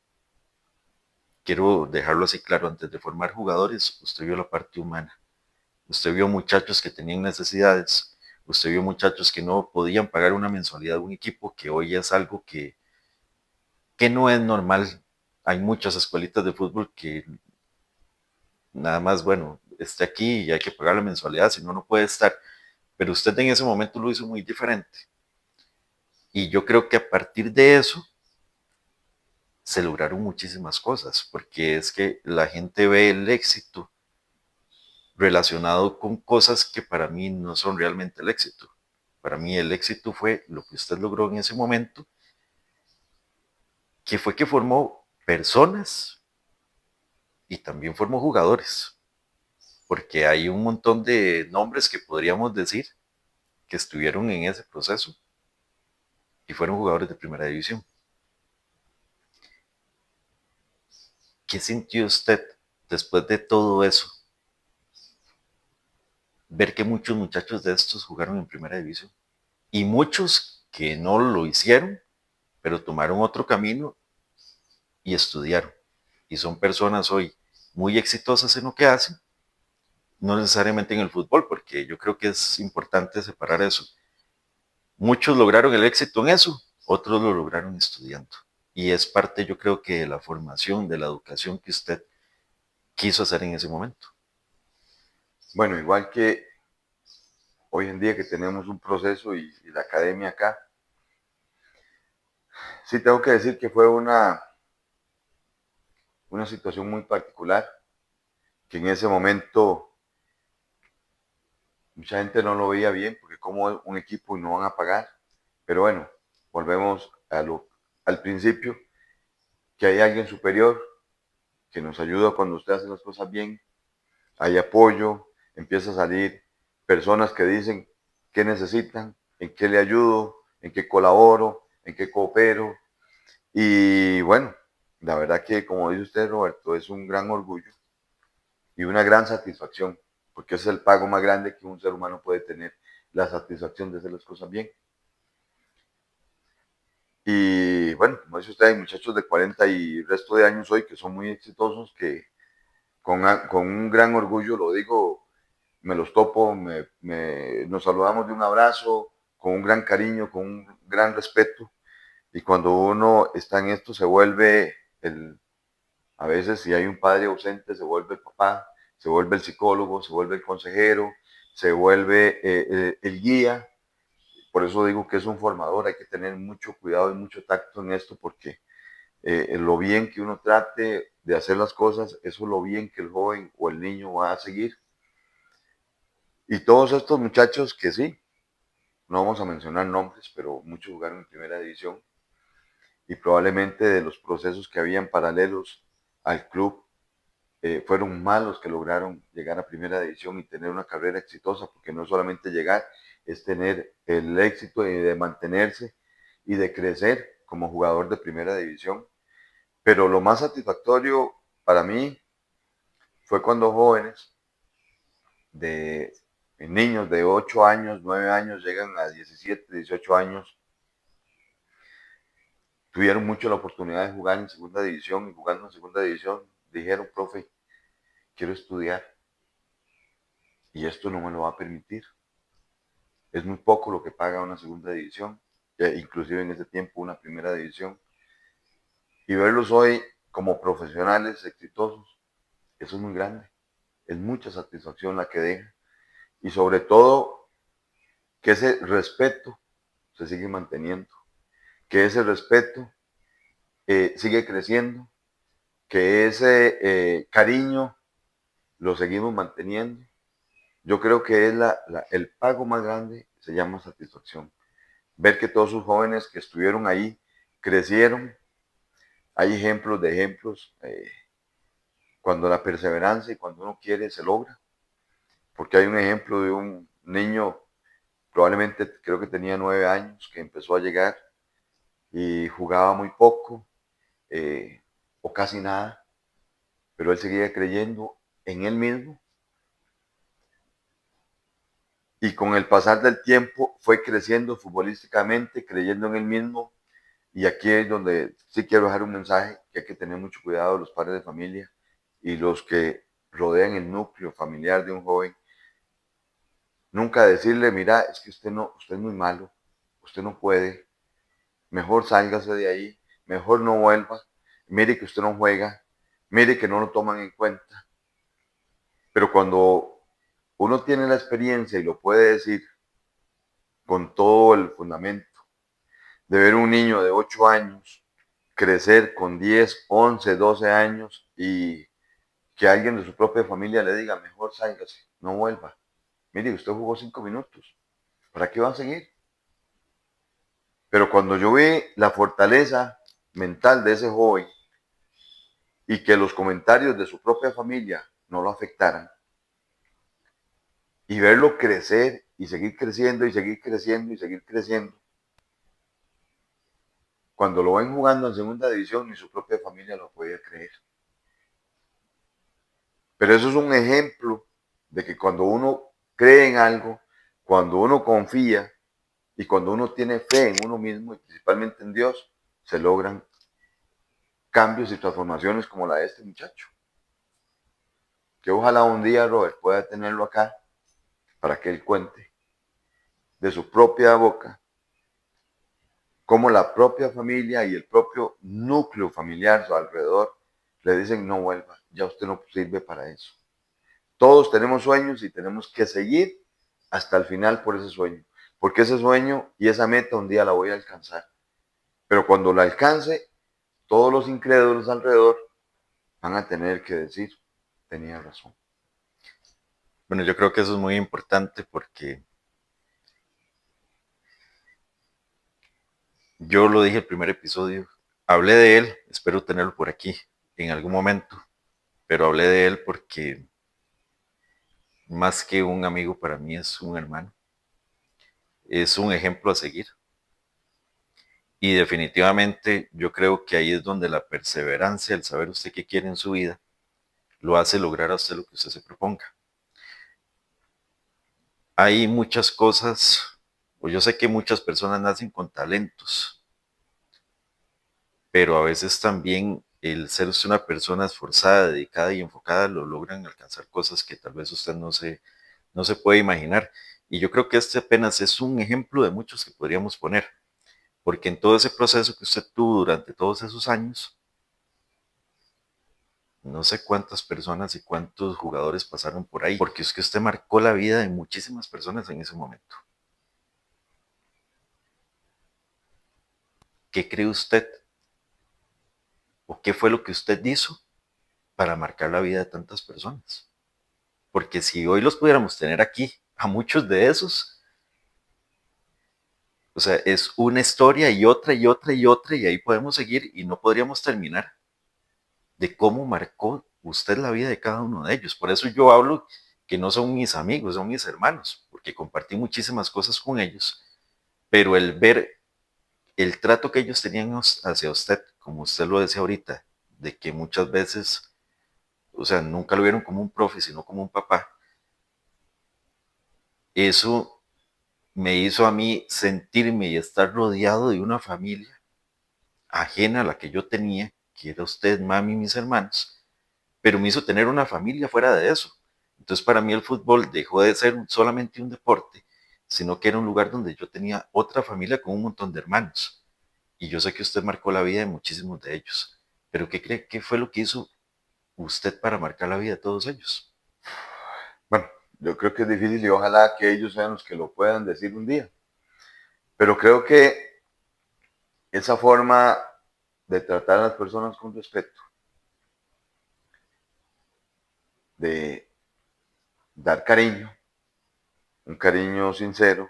quiero dejarlo así claro, antes de formar jugadores, usted vio la parte humana. Usted vio muchachos que tenían necesidades, usted vio muchachos que no podían pagar una mensualidad de un equipo, que hoy es algo que no es normal. Hay muchas escuelitas de fútbol que nada más, bueno, esté aquí y hay que pagar la mensualidad, si no, no puede estar. Pero usted en ese momento lo hizo muy diferente. Y yo creo que a partir de eso se lograron muchísimas cosas, porque es que la gente ve el éxito relacionado con cosas que para mí no son realmente el éxito. Para mí el éxito fue lo que usted logró en ese momento, que fue que formó personas y también formó jugadores, porque hay un montón de nombres que podríamos decir que estuvieron en ese proceso y fueron jugadores de primera división. ¿Qué sintió usted después de todo eso? Ver que muchos muchachos de estos jugaron en primera división y muchos que no lo hicieron, pero tomaron otro camino y estudiaron y son personas hoy muy exitosas en lo que hacen, no necesariamente en el fútbol, porque yo creo que es importante separar eso. Muchos lograron el éxito en eso, otros lo lograron estudiando. Y es parte, yo creo que de la formación, de la educación que usted quiso hacer en ese momento. Bueno, igual que hoy en día que tenemos un proceso y la academia acá, sí tengo que decir que fue una situación muy particular, que en ese momento mucha gente no lo veía bien, porque como un equipo y no van a pagar, pero bueno, volvemos al principio, que hay alguien superior que nos ayuda cuando usted hace las cosas bien, hay apoyo, empieza a salir personas que dicen qué necesitan, en qué le ayudo, en qué colaboro, en qué coopero. Y bueno, la verdad que como dice usted, Roberto, es un gran orgullo y una gran satisfacción, porque es el pago más grande que un ser humano puede tener, la satisfacción de hacer las cosas bien. Y bueno, como dice usted, hay muchachos de 40 y resto de años hoy que son muy exitosos, que con un gran orgullo, lo digo, me los topo, nos saludamos de un abrazo, con un gran cariño, con un gran respeto. Y cuando uno está en esto se vuelve a veces si hay un padre ausente, se vuelve el papá, se vuelve el psicólogo, se vuelve el consejero, se vuelve el guía. Por eso digo que es un formador, hay que tener mucho cuidado y mucho tacto en esto porque lo bien que uno trate de hacer las cosas, eso es lo bien que el joven o el niño va a seguir. Y todos estos muchachos que sí, no vamos a mencionar nombres, pero muchos jugaron en primera división y probablemente de los procesos que habían paralelos al club fueron malos que lograron llegar a primera división y tener una carrera exitosa, porque no solamente llegar, es tener el éxito de mantenerse y de crecer como jugador de primera división. Pero lo más satisfactorio para mí fue cuando jóvenes de niños de 8 años, 9 años, llegan a 17, 18 años, tuvieron mucho la oportunidad de jugar en segunda división y jugando en segunda división, dijeron, profe, quiero estudiar y esto no me lo va a permitir. Es muy poco lo que paga una segunda división, inclusive en ese tiempo una primera división. Y verlos hoy como profesionales exitosos, eso es muy grande. Es mucha satisfacción la que deja. Y sobre todo, que ese respeto se sigue manteniendo, que ese respeto sigue creciendo, que ese cariño lo seguimos manteniendo. Yo creo que es el pago más grande, se llama satisfacción. Ver que todos sus jóvenes que estuvieron ahí crecieron. Hay ejemplos de ejemplos, cuando la perseverancia y cuando uno quiere se logra. Porque hay un ejemplo de un niño, probablemente creo que tenía 9 años, que empezó a llegar y jugaba muy poco o casi nada, pero él seguía creyendo en él mismo y con el pasar del tiempo fue creciendo futbolísticamente, creyendo en él mismo. Y aquí es donde sí quiero dejar un mensaje que hay que tener mucho cuidado los padres de familia y los que rodean el núcleo familiar de un joven. Nunca decirle, mira, es que usted es muy malo, usted no puede, mejor sálgase de ahí, mejor no vuelva, mire que usted no juega, mire que no lo toman en cuenta. Pero cuando uno tiene la experiencia y lo puede decir con todo el fundamento de ver un niño de 8 años crecer con 10, 11, 12 años y que alguien de su propia familia le diga, mejor sálgase, no vuelva. Mire, usted jugó 5 minutos, ¿para qué va a seguir? Pero cuando yo vi la fortaleza mental de ese joven y que los comentarios de su propia familia no lo afectaran, y verlo crecer y seguir creciendo y seguir creciendo y seguir creciendo, cuando lo ven jugando en segunda división, ni su propia familia lo podía creer. Pero eso es un ejemplo de que cuando uno cree en algo, cuando uno confía y cuando uno tiene fe en uno mismo y principalmente en Dios, se logran cambios y transformaciones como la de este muchacho. Que ojalá un día Robert pueda tenerlo acá para que él cuente de su propia boca cómo la propia familia y el propio núcleo familiar a su alrededor le dicen no vuelva, ya usted no sirve para eso. Todos tenemos sueños y tenemos que seguir hasta el final por ese sueño, porque ese sueño y esa meta un día la voy a alcanzar. Pero cuando la alcance, todos los incrédulos alrededor van a tener que decir, tenía razón. Bueno, yo creo que eso es muy importante porque yo lo dije el primer episodio, hablé de él, espero tenerlo por aquí en algún momento, pero hablé de él porque más que un amigo para mí es un hermano, es un ejemplo a seguir y definitivamente yo creo que ahí es donde la perseverancia, el saber usted qué quiere en su vida, lo hace lograr a usted lo que usted se proponga. Hay muchas cosas, o yo sé que muchas personas nacen con talentos, pero a veces también el ser usted una persona esforzada, dedicada y enfocada lo logran alcanzar cosas que tal vez usted no se puede imaginar. Y yo creo que este apenas es un ejemplo de muchos que podríamos poner, porque en todo ese proceso que usted tuvo durante todos esos años, no sé cuántas personas y cuántos jugadores pasaron por ahí, porque es que usted marcó la vida de muchísimas personas en ese momento. ¿Qué cree usted o qué fue lo que usted hizo para marcar la vida de tantas personas? Porque si hoy los pudiéramos tener aquí, a muchos de esos, o sea, es una historia y otra y otra y otra y ahí podemos seguir y no podríamos terminar de cómo marcó usted la vida de cada uno de ellos. Por eso yo hablo que no son mis amigos, son mis hermanos, porque compartí muchísimas cosas con ellos, pero el ver el trato que ellos tenían hacia usted, como usted lo decía ahorita, de que muchas veces, o sea, nunca lo vieron como un profe, sino como un papá, eso me hizo a mí sentirme y estar rodeado de una familia ajena a la que yo tenía, que era usted, mami y mis hermanos, pero me hizo tener una familia fuera de eso. Entonces para mí el fútbol dejó de ser solamente un deporte, sino que era un lugar donde yo tenía otra familia con un montón de hermanos. Y yo sé que usted marcó la vida de muchísimos de ellos, pero ¿qué cree que fue lo que hizo usted para marcar la vida de todos ellos? Bueno, yo creo que es difícil y ojalá que ellos sean los que lo puedan decir un día. Pero creo que esa forma de tratar a las personas con respeto, de dar cariño, un cariño sincero,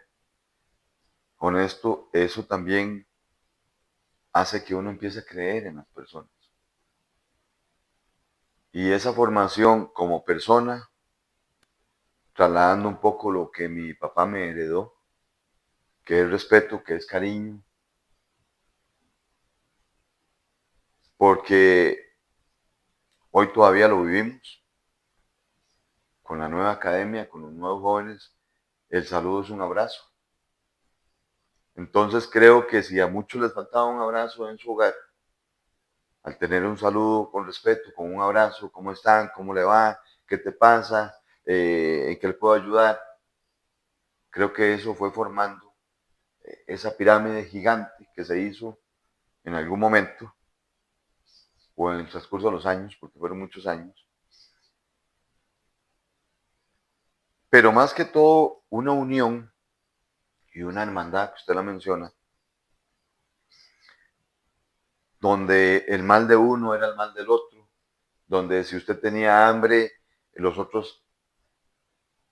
honesto, eso también hace que uno empiece a creer en las personas. Y esa formación como persona, trasladando un poco lo que mi papá me heredó, que es respeto, que es cariño, porque hoy todavía lo vivimos con la nueva academia, con los nuevos jóvenes, el saludo es un abrazo. Entonces creo que si a muchos les faltaba un abrazo en su hogar, al tener un saludo con respeto, con un abrazo, ¿cómo están? ¿Cómo le va? ¿Qué te pasa? ¿En qué le puedo ayudar? Creo que eso fue formando esa pirámide gigante que se hizo en algún momento o en el transcurso de los años, porque fueron muchos años, pero más que todo una unión y una hermandad, que usted la menciona, donde el mal de uno era el mal del otro, donde si usted tenía hambre, los otros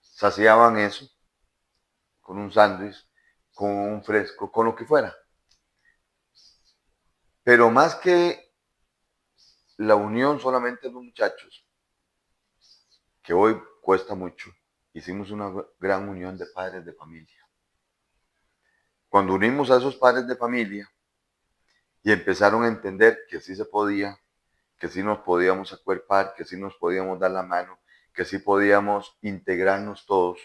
saciaban eso con un sándwich, con un fresco, con lo que fuera. Pero más que la unión solamente de los muchachos, que hoy cuesta mucho, hicimos una gran unión de padres de familia. Cuando unimos a esos padres de familia y empezaron a entender que sí se podía, que sí nos podíamos acuerpar, que sí nos podíamos dar la mano, que sí podíamos integrarnos todos,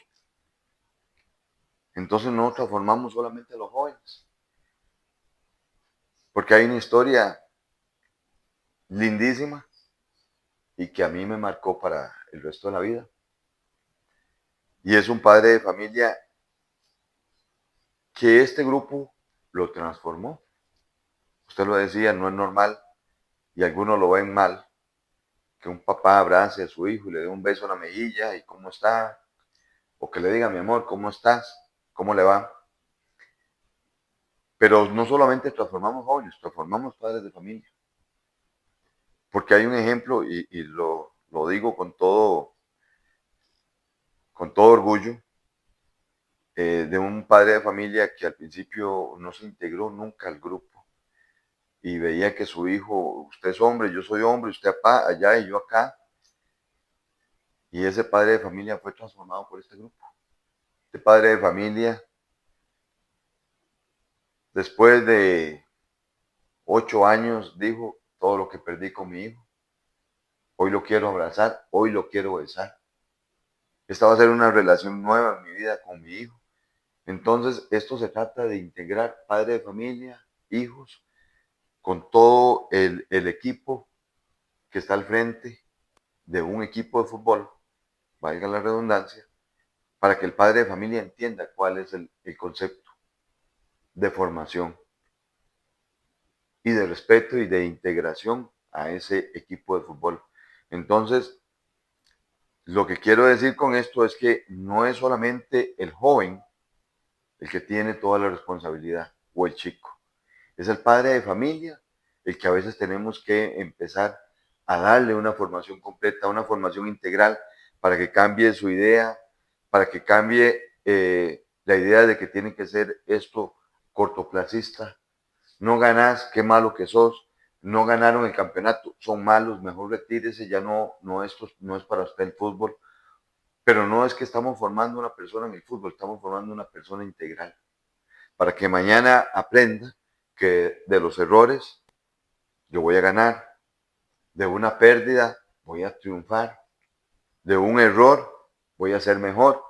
entonces no transformamos solamente a los jóvenes. Porque hay una historia lindísima y que a mí me marcó para el resto de la vida. Y es un padre de familia que este grupo lo transformó. Usted lo decía, no es normal, y algunos lo ven mal, que un papá abrace a su hijo y le dé un beso en la mejilla y cómo está, o que le diga, mi amor, ¿cómo estás? ¿Cómo le va? Pero no solamente transformamos jóvenes, transformamos padres de familia. Porque hay un ejemplo, y lo digo con todo orgullo, de un padre de familia que al principio no se integró nunca al grupo y veía que su hijo, usted es hombre, yo soy hombre, usted allá y yo acá, y ese padre de familia fue transformado por este grupo. Este padre de familia, después de 8 años, dijo, todo lo que perdí con mi hijo, hoy lo quiero abrazar, hoy lo quiero besar. Esta va a ser una relación nueva en mi vida con mi hijo. Entonces, esto se trata de integrar padre de familia, hijos, con todo el equipo que está al frente de un equipo de fútbol, valga la redundancia, para que el padre de familia entienda cuál es el concepto de formación y de respeto y de integración a ese equipo de fútbol. Entonces, lo que quiero decir con esto es que no es solamente el joven el que tiene toda la responsabilidad o el chico, es el padre de familia el que a veces tenemos que empezar a darle una formación completa, una formación integral para que cambie su idea, para que cambie la idea de que tiene que ser esto cortoplacista. No ganás, qué malo que sos. No ganaron el campeonato, son malos, mejor retírese, ya esto no es para usted el fútbol. Pero no es que estamos formando una persona en el fútbol, estamos formando una persona integral. Para que mañana aprenda que de los errores yo voy a ganar, de una pérdida voy a triunfar, de un error voy a ser mejor.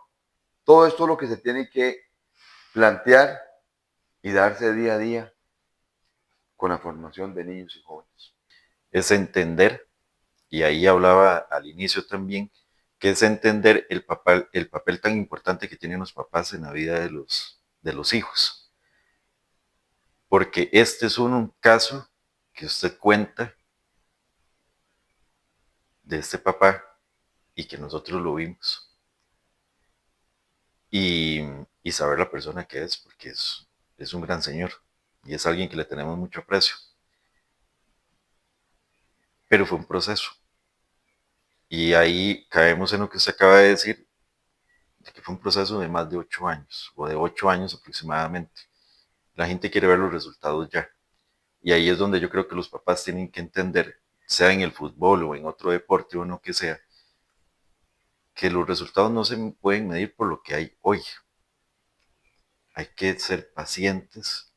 Todo esto es lo que se tiene que plantear y darse día a día con la formación de niños y jóvenes. Es entender, y ahí hablaba al inicio también, que es entender el papel tan importante que tienen los papás en la vida de los hijos. Porque este es un caso que usted cuenta de este papá y que nosotros lo vimos. Y, y saber la persona que es, porque es un gran señor y es alguien que le tenemos mucho aprecio. Pero fue un proceso. Y ahí caemos en lo que usted acaba de decir, de que fue un proceso de más de 8 años, o de 8 años aproximadamente. La gente quiere ver los resultados ya. Y ahí es donde yo creo que los papás tienen que entender, sea en el fútbol o en otro deporte o en lo que sea, que los resultados no se pueden medir por lo que hay hoy. Hay que ser pacientes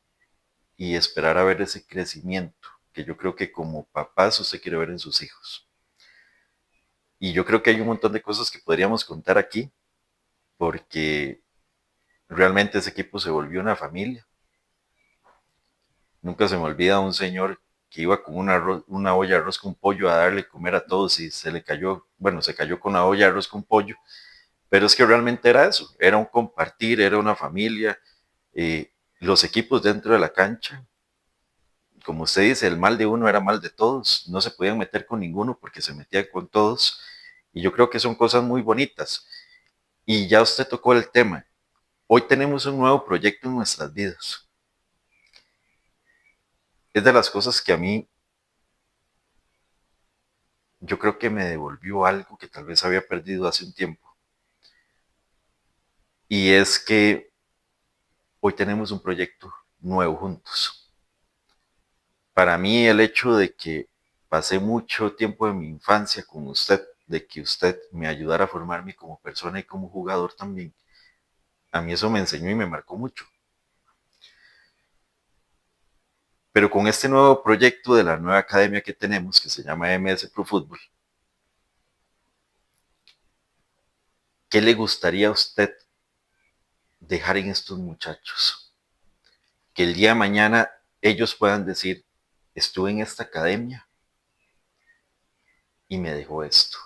y esperar a ver ese crecimiento que yo creo que como papás usted quiere ver en sus hijos. Y yo creo que hay un montón de cosas que podríamos contar aquí, porque realmente ese equipo se volvió una familia. Nunca se me olvida un señor que iba con una olla de arroz con pollo a darle comer a todos y se le cayó, bueno, se cayó con la olla de arroz con pollo, pero es que realmente era eso, era un compartir, era una familia, los equipos dentro de la cancha, como usted dice, el mal de uno era mal de todos, no se podían meter con ninguno porque se metían con todos, y yo creo que son cosas muy bonitas. Y ya usted tocó el tema, hoy tenemos un nuevo proyecto en nuestras vidas. Es de las cosas que a mí yo creo que me devolvió algo que tal vez había perdido hace un tiempo. Y es que hoy tenemos un proyecto nuevo juntos. Para mí el hecho de que pasé mucho tiempo de mi infancia con usted, de que usted me ayudara a formarme como persona y como jugador también, a mí eso me enseñó y me marcó mucho. Pero con este nuevo proyecto de la nueva academia que tenemos, que se llama MS Pro Fútbol, ¿qué le gustaría a usted dejar en estos muchachos? Que el día de mañana ellos puedan decir, estuve en esta academia y me dejó esto.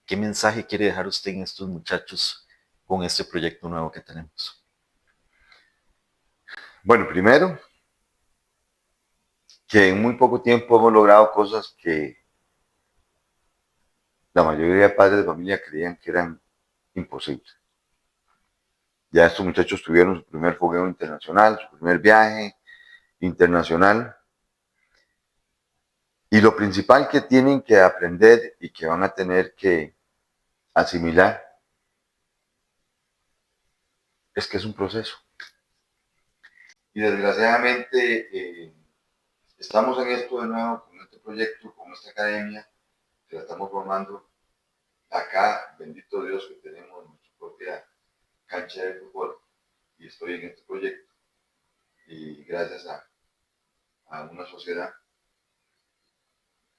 ¿Qué mensaje quiere dejar usted en estos muchachos con este proyecto nuevo que tenemos? Bueno, primero, que en muy poco tiempo hemos logrado cosas que la mayoría de padres de familia creían que eran imposibles. Ya estos muchachos tuvieron su primer fogueo internacional, su primer viaje internacional. Y lo principal que tienen que aprender y que van a tener que asimilar es que es un proceso. Y desgraciadamente estamos en esto de nuevo, con este proyecto, con esta academia, que la estamos formando acá, bendito Dios que tenemos nuestra propia cancha de fútbol y estoy en este proyecto y gracias a una sociedad.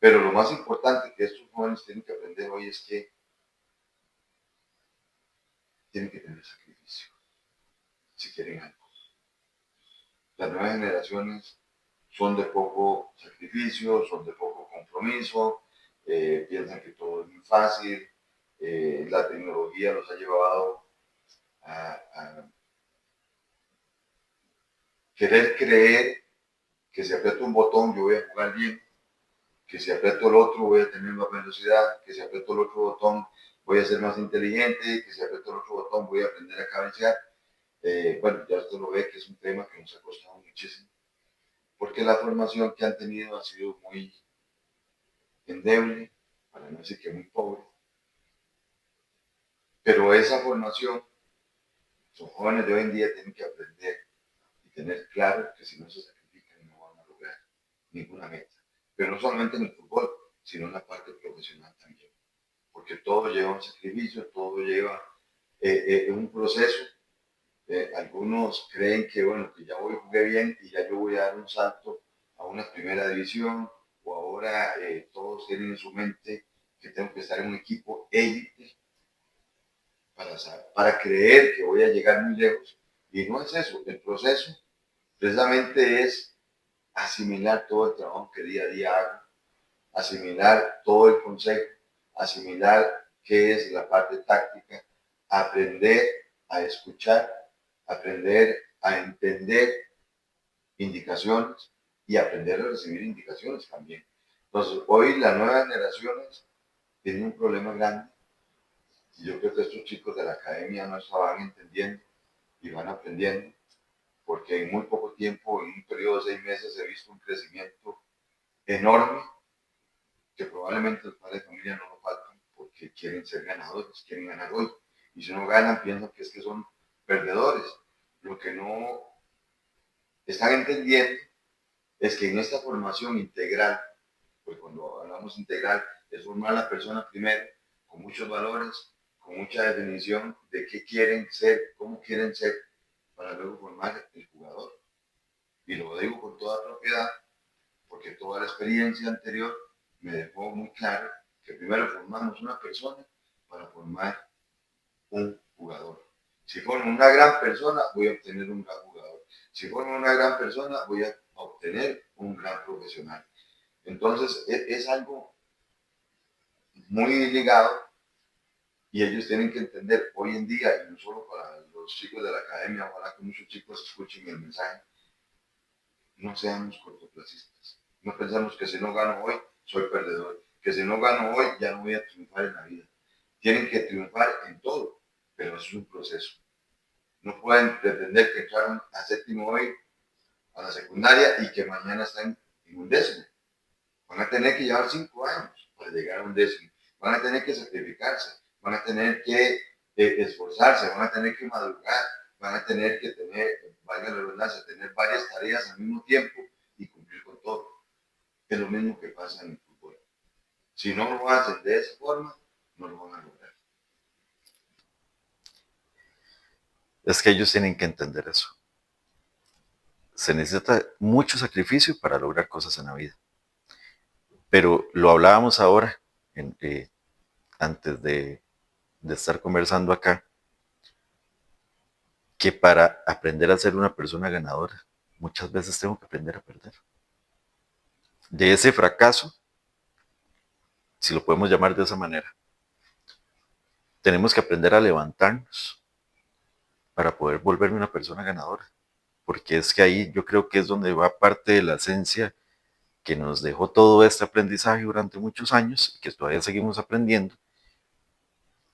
Pero lo más importante que estos jóvenes tienen que aprender hoy es que tienen que tener sacrificio si quieren algo. Las nuevas generaciones son de poco sacrificio, son de poco compromiso, piensan que todo es muy fácil, la tecnología los ha llevado a querer creer que si aprieto un botón yo voy a jugar bien, que si aprieto el otro voy a tener más velocidad, que si aprieto el otro botón voy a ser más inteligente, que si aprieto el otro botón voy a aprender a cabecear. Bueno, ya usted lo ve que es un tema que nos ha costado muchísimo, porque la formación que han tenido ha sido muy endeble, para no decir que muy pobre, pero esa formación, los jóvenes de hoy en día tienen que aprender y tener claro que si no se sacrifican no van a lograr ninguna meta, pero no solamente en el fútbol, sino en la parte profesional también, porque todo lleva un sacrificio, todo lleva un proceso. Algunos creen que, bueno, que ya voy, jugué bien y ya yo voy a dar un salto a una primera división, o ahora todos tienen en su mente que tengo que estar en un equipo élite para creer que voy a llegar muy lejos. Y no es eso, el proceso precisamente es asimilar todo el trabajo que día a día hago, asimilar todo el consejo, asimilar qué es la parte táctica, aprender a escuchar, aprender a entender indicaciones y aprender a recibir indicaciones también. Entonces, hoy las nuevas generaciones tienen un problema grande y yo creo que estos chicos de la academia no estaban entendiendo y van aprendiendo, porque en muy poco tiempo, en un periodo de 6 meses, he visto un crecimiento enorme que probablemente los padres de familia no lo faltan porque quieren ser ganadores, quieren ganar hoy. Y si no ganan, piensan que es que son perdedores. Lo que no están entendiendo es que en esta formación integral, pues cuando hablamos integral, es formar a la persona primero con muchos valores, con mucha definición de qué quieren ser, cómo quieren ser, para luego formar el jugador. Y lo digo con toda propiedad, porque toda la experiencia anterior me dejó muy claro que primero formamos una persona para formar un jugador. Si formo una gran persona, voy a obtener un gran jugador. Si formo una gran persona, voy a obtener un gran profesional. Entonces, es algo muy ligado y ellos tienen que entender hoy en día, y no solo para los chicos de la academia, ojalá que muchos chicos escuchen el mensaje, no seamos cortoplacistas. No pensamos que si no gano hoy, soy perdedor. Que si no gano hoy, ya no voy a triunfar en la vida. Tienen que triunfar en todo, pero es un proceso. No pueden pretender que entraron a séptimo hoy, a la secundaria, y que mañana están en un décimo. Van a tener que llevar 5 años para llegar a un décimo. Van a tener que sacrificarse, van a tener que esforzarse, van a tener que madrugar, van a tener que tener, valga la redundancia, tener varias tareas al mismo tiempo y cumplir con todo. Es lo mismo que pasa en el fútbol. Si no lo hacen de esa forma, no lo van a lograr. Es que ellos tienen que entender eso. Se necesita mucho sacrificio para lograr cosas en la vida. Pero lo hablábamos ahora, en, antes de estar conversando acá, que para aprender a ser una persona ganadora, muchas veces tengo que aprender a perder. De ese fracaso si lo podemos llamar de esa manera. Tenemos que aprender a levantarnos para poder volverme una persona ganadora, porque es que ahí yo creo que es donde va parte de la esencia que nos dejó todo este aprendizaje durante muchos años y que todavía seguimos aprendiendo,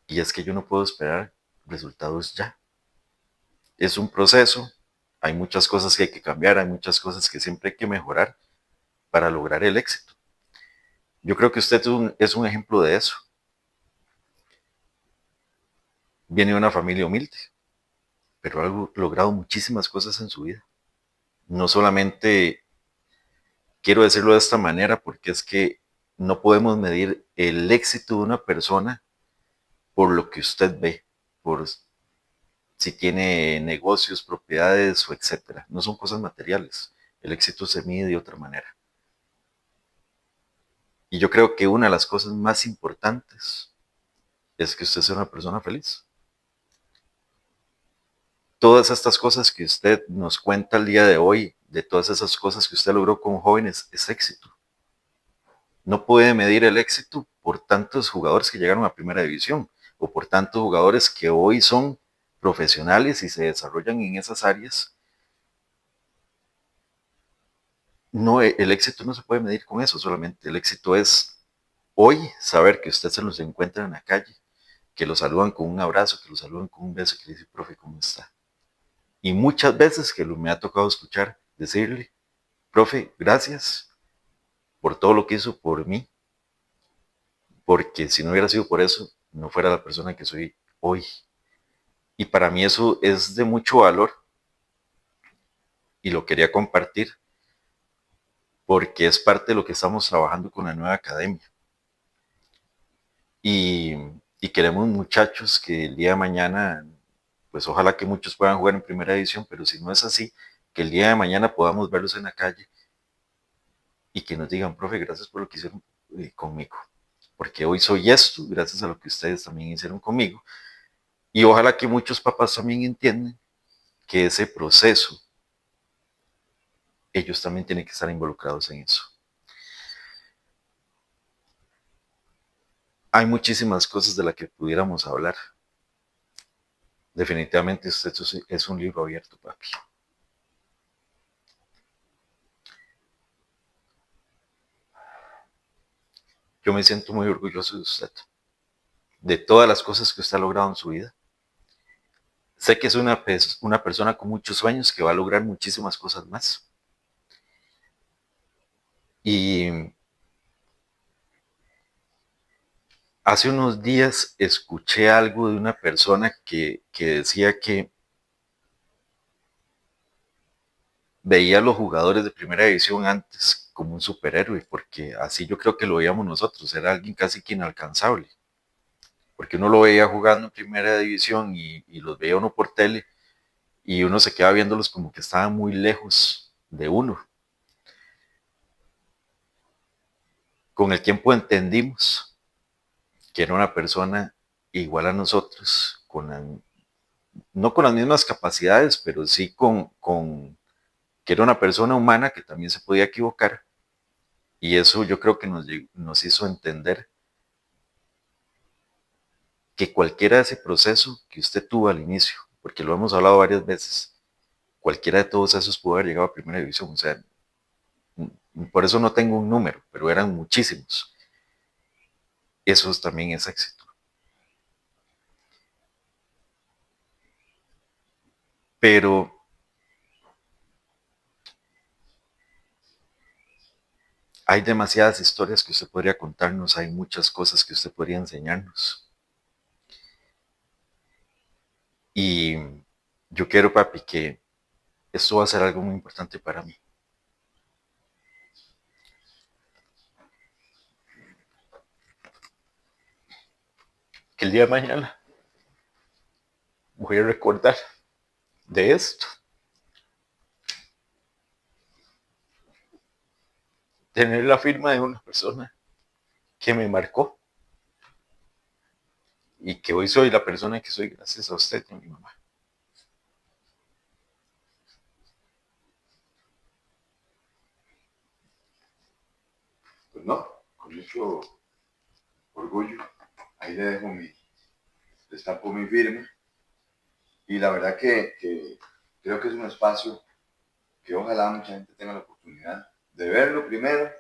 y es que yo no puedo esperar resultados ya. Es un proceso, hay muchas cosas que hay que cambiar, hay muchas cosas que siempre hay que mejorar para lograr el éxito. Yo creo que usted es un ejemplo de eso. Viene de una familia humilde, pero ha logrado muchísimas cosas en su vida. No solamente quiero decirlo de esta manera porque es que no podemos medir el éxito de una persona por lo que usted ve, por si tiene negocios, propiedades o etcétera. No son cosas materiales. El éxito se mide de otra manera. Y yo creo que una de las cosas más importantes es que usted sea una persona feliz. Todas estas cosas que usted nos cuenta el día de hoy, de todas esas cosas que usted logró con jóvenes, es éxito. No puede medir el éxito por tantos jugadores que llegaron a primera división o por tantos jugadores que hoy son profesionales y se desarrollan en esas áreas. No, el éxito no se puede medir con eso solamente. El éxito es hoy saber que usted se los encuentra en la calle, que lo saludan con un abrazo, que lo saludan con un beso, que le dice, profe, ¿cómo está? Y muchas veces que me ha tocado escuchar decirle, profe, gracias por todo lo que hizo por mí, porque si no hubiera sido por eso, no fuera la persona que soy hoy. Y para mí eso es de mucho valor y lo quería compartir porque es parte de lo que estamos trabajando con la nueva academia. Y, y queremos muchachos que el día de mañana, pues ojalá que muchos puedan jugar en primera división, pero si no es así, que el día de mañana podamos verlos en la calle y que nos digan, profe, gracias por lo que hicieron conmigo, porque hoy soy esto gracias a lo que ustedes también hicieron conmigo. Y ojalá que muchos papás también entiendan que ese proceso, ellos también tienen que estar involucrados en eso. Hay muchísimas cosas de las que pudiéramos hablar. Definitivamente usted es un libro abierto, papi. Yo me siento muy orgulloso de usted, de todas las cosas que usted ha logrado en su vida. Sé que es una persona con muchos sueños que va a lograr muchísimas cosas más. Y hace unos días escuché algo de una persona que decía que veía a los jugadores de primera división antes como un superhéroe, porque así yo creo que lo veíamos nosotros, era alguien casi que inalcanzable, porque uno lo veía jugando en primera división y los veía uno por tele y uno se quedaba viéndolos como que estaban muy lejos de uno. Con el tiempo entendimos que era una persona igual a nosotros, no con las mismas capacidades, pero sí que era una persona humana que también se podía equivocar. Y eso yo creo que nos hizo entender que cualquiera de ese proceso que usted tuvo al inicio, porque lo hemos hablado varias veces, cualquiera de todos esos pudo haber llegado a primera división. O sea, por eso no tengo un número, pero eran muchísimos. Eso también es éxito. Pero hay demasiadas historias que usted podría contarnos, hay muchas cosas que usted podría enseñarnos. Y yo quiero, papi, que esto va a ser algo muy importante para mí. Que el día de mañana voy a recordar de esto, tener la firma de una persona que me marcó y que hoy soy la persona que soy gracias a usted y a mi mamá. Pues no, con eso orgullo. Ahí le dejo destapo mi firma. Y la verdad que creo que es un espacio que ojalá mucha gente tenga la oportunidad de verlo primero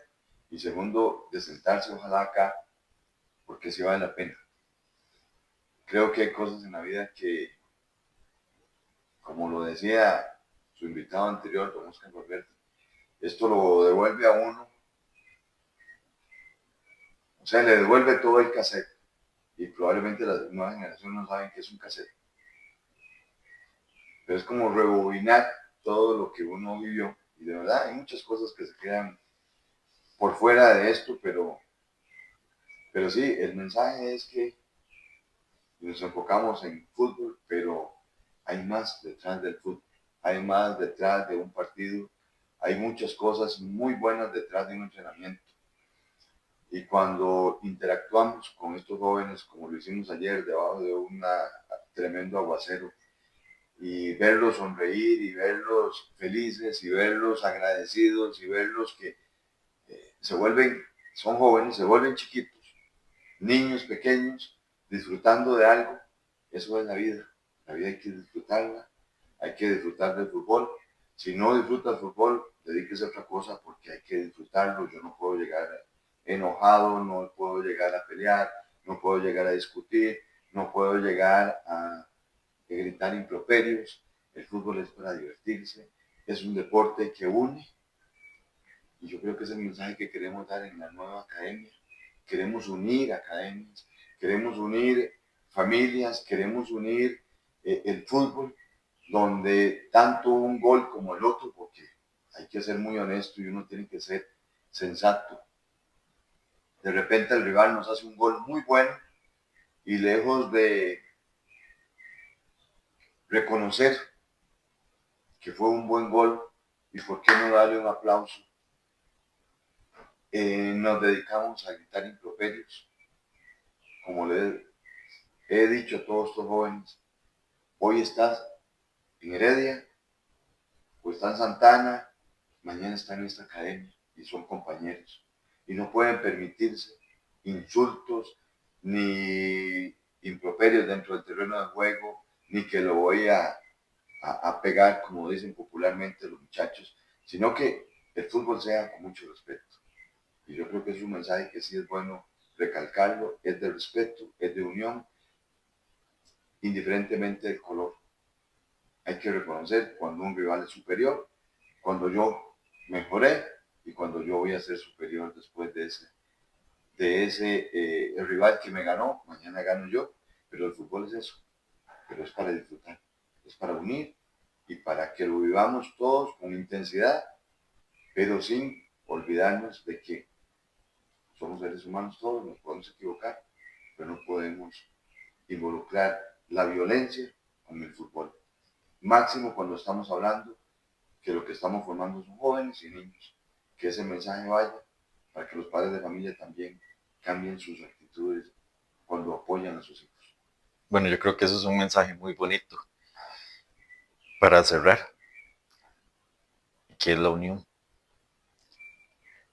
y segundo, de sentarse ojalá acá, porque sí vale la pena. Creo que hay cosas en la vida que, como lo decía su invitado anterior, don Oscar Valverde, esto lo devuelve a uno, o sea, le devuelve todo el cassette y probablemente las nuevas generaciones no saben qué es un cassette, pero es como rebobinar todo lo que uno vivió y de verdad hay muchas cosas que se quedan por fuera de esto, pero sí, el mensaje es que nos enfocamos en fútbol, pero hay más detrás del fútbol, hay más detrás de un partido, hay muchas cosas muy buenas detrás de un entrenamiento. Y cuando interactuamos con estos jóvenes, como lo hicimos ayer, debajo de un tremendo aguacero, y verlos sonreír, y verlos felices, y verlos agradecidos, y verlos que se vuelven, son jóvenes, se vuelven chiquitos, niños pequeños, disfrutando de algo, eso es la vida. La vida hay que disfrutarla, hay que disfrutar del fútbol. Si no disfruta el fútbol, dedíquese a otra cosa porque hay que disfrutarlo. Yo no puedo llegar enojado, no puedo llegar a pelear, no puedo llegar a discutir, no puedo llegar a gritar improperios. El fútbol es para divertirse, es un deporte que une y yo creo que es el mensaje que queremos dar en la nueva academia. Queremos unir academias, queremos unir familias, queremos unir el fútbol, donde tanto un gol como el otro, porque hay que ser muy honesto y uno tiene que ser sensato. De repente el rival nos hace un gol muy bueno y lejos de reconocer que fue un buen gol y por qué no darle un aplauso, nos dedicamos a gritar improperios. Como le he dicho a todos estos jóvenes, hoy estás en Heredia o está en Santana, mañana están en esta academia y son compañeros. Y no pueden permitirse insultos ni improperios dentro del terreno de juego, ni que lo voy a pegar, como dicen popularmente los muchachos, sino que el fútbol sea con mucho respeto. Y yo creo que es un mensaje que sí es bueno recalcarlo, es de respeto, es de unión, indiferentemente del color. Hay que reconocer cuando un rival es superior, cuando yo mejoré y cuando yo voy a ser superior después de ese el rival que me ganó, mañana gano yo, pero el fútbol es eso, pero es para disfrutar, es para unir y para que lo vivamos todos con intensidad, pero sin olvidarnos de que somos seres humanos todos, nos podemos equivocar, pero no podemos involucrar la violencia con el fútbol. Máximo cuando estamos hablando que lo que estamos formando son jóvenes y niños, que ese mensaje vaya para que los padres de familia también cambien sus actitudes cuando apoyan a sus hijos. Bueno, yo creo que eso es un mensaje muy bonito para cerrar, que es la unión.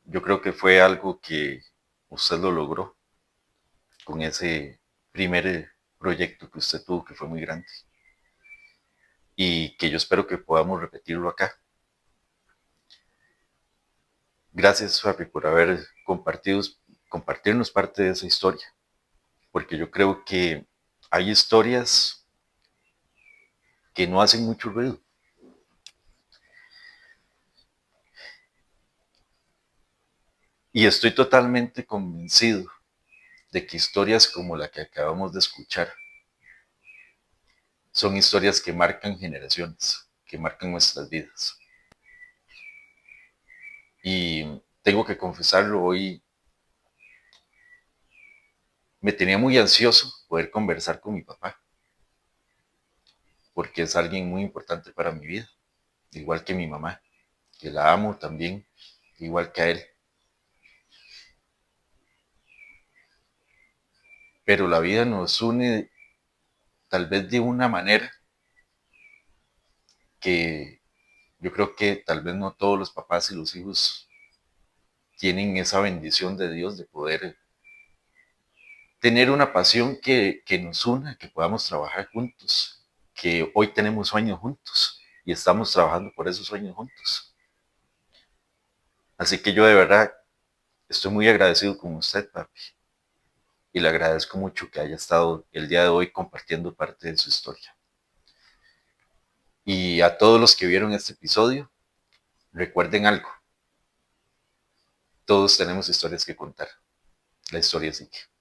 Yo creo que fue algo que usted lo logró con ese primer proyecto que usted tuvo, que fue muy grande, y que yo espero que podamos repetirlo acá. Gracias, Fabi, por haber compartirnos parte de esa historia, porque yo creo que hay historias que no hacen mucho ruido. Y estoy totalmente convencido de que historias como la que acabamos de escuchar son historias que marcan generaciones, que marcan nuestras vidas. Y tengo que confesarlo, hoy me tenía muy ansioso poder conversar con mi papá, porque es alguien muy importante para mi vida, igual que mi mamá, que la amo también, igual que a él. Pero la vida nos une tal vez de una manera que yo creo que tal vez no todos los papás y los hijos tienen esa bendición de Dios de poder tener una pasión que nos una, que podamos trabajar juntos, que hoy tenemos sueños juntos y estamos trabajando por esos sueños juntos. Así que yo de verdad estoy muy agradecido con usted, papi, y le agradezco mucho que haya estado el día de hoy compartiendo parte de su historia. Y a todos los que vieron este episodio, recuerden algo, todos tenemos historias que contar, la historia sigue.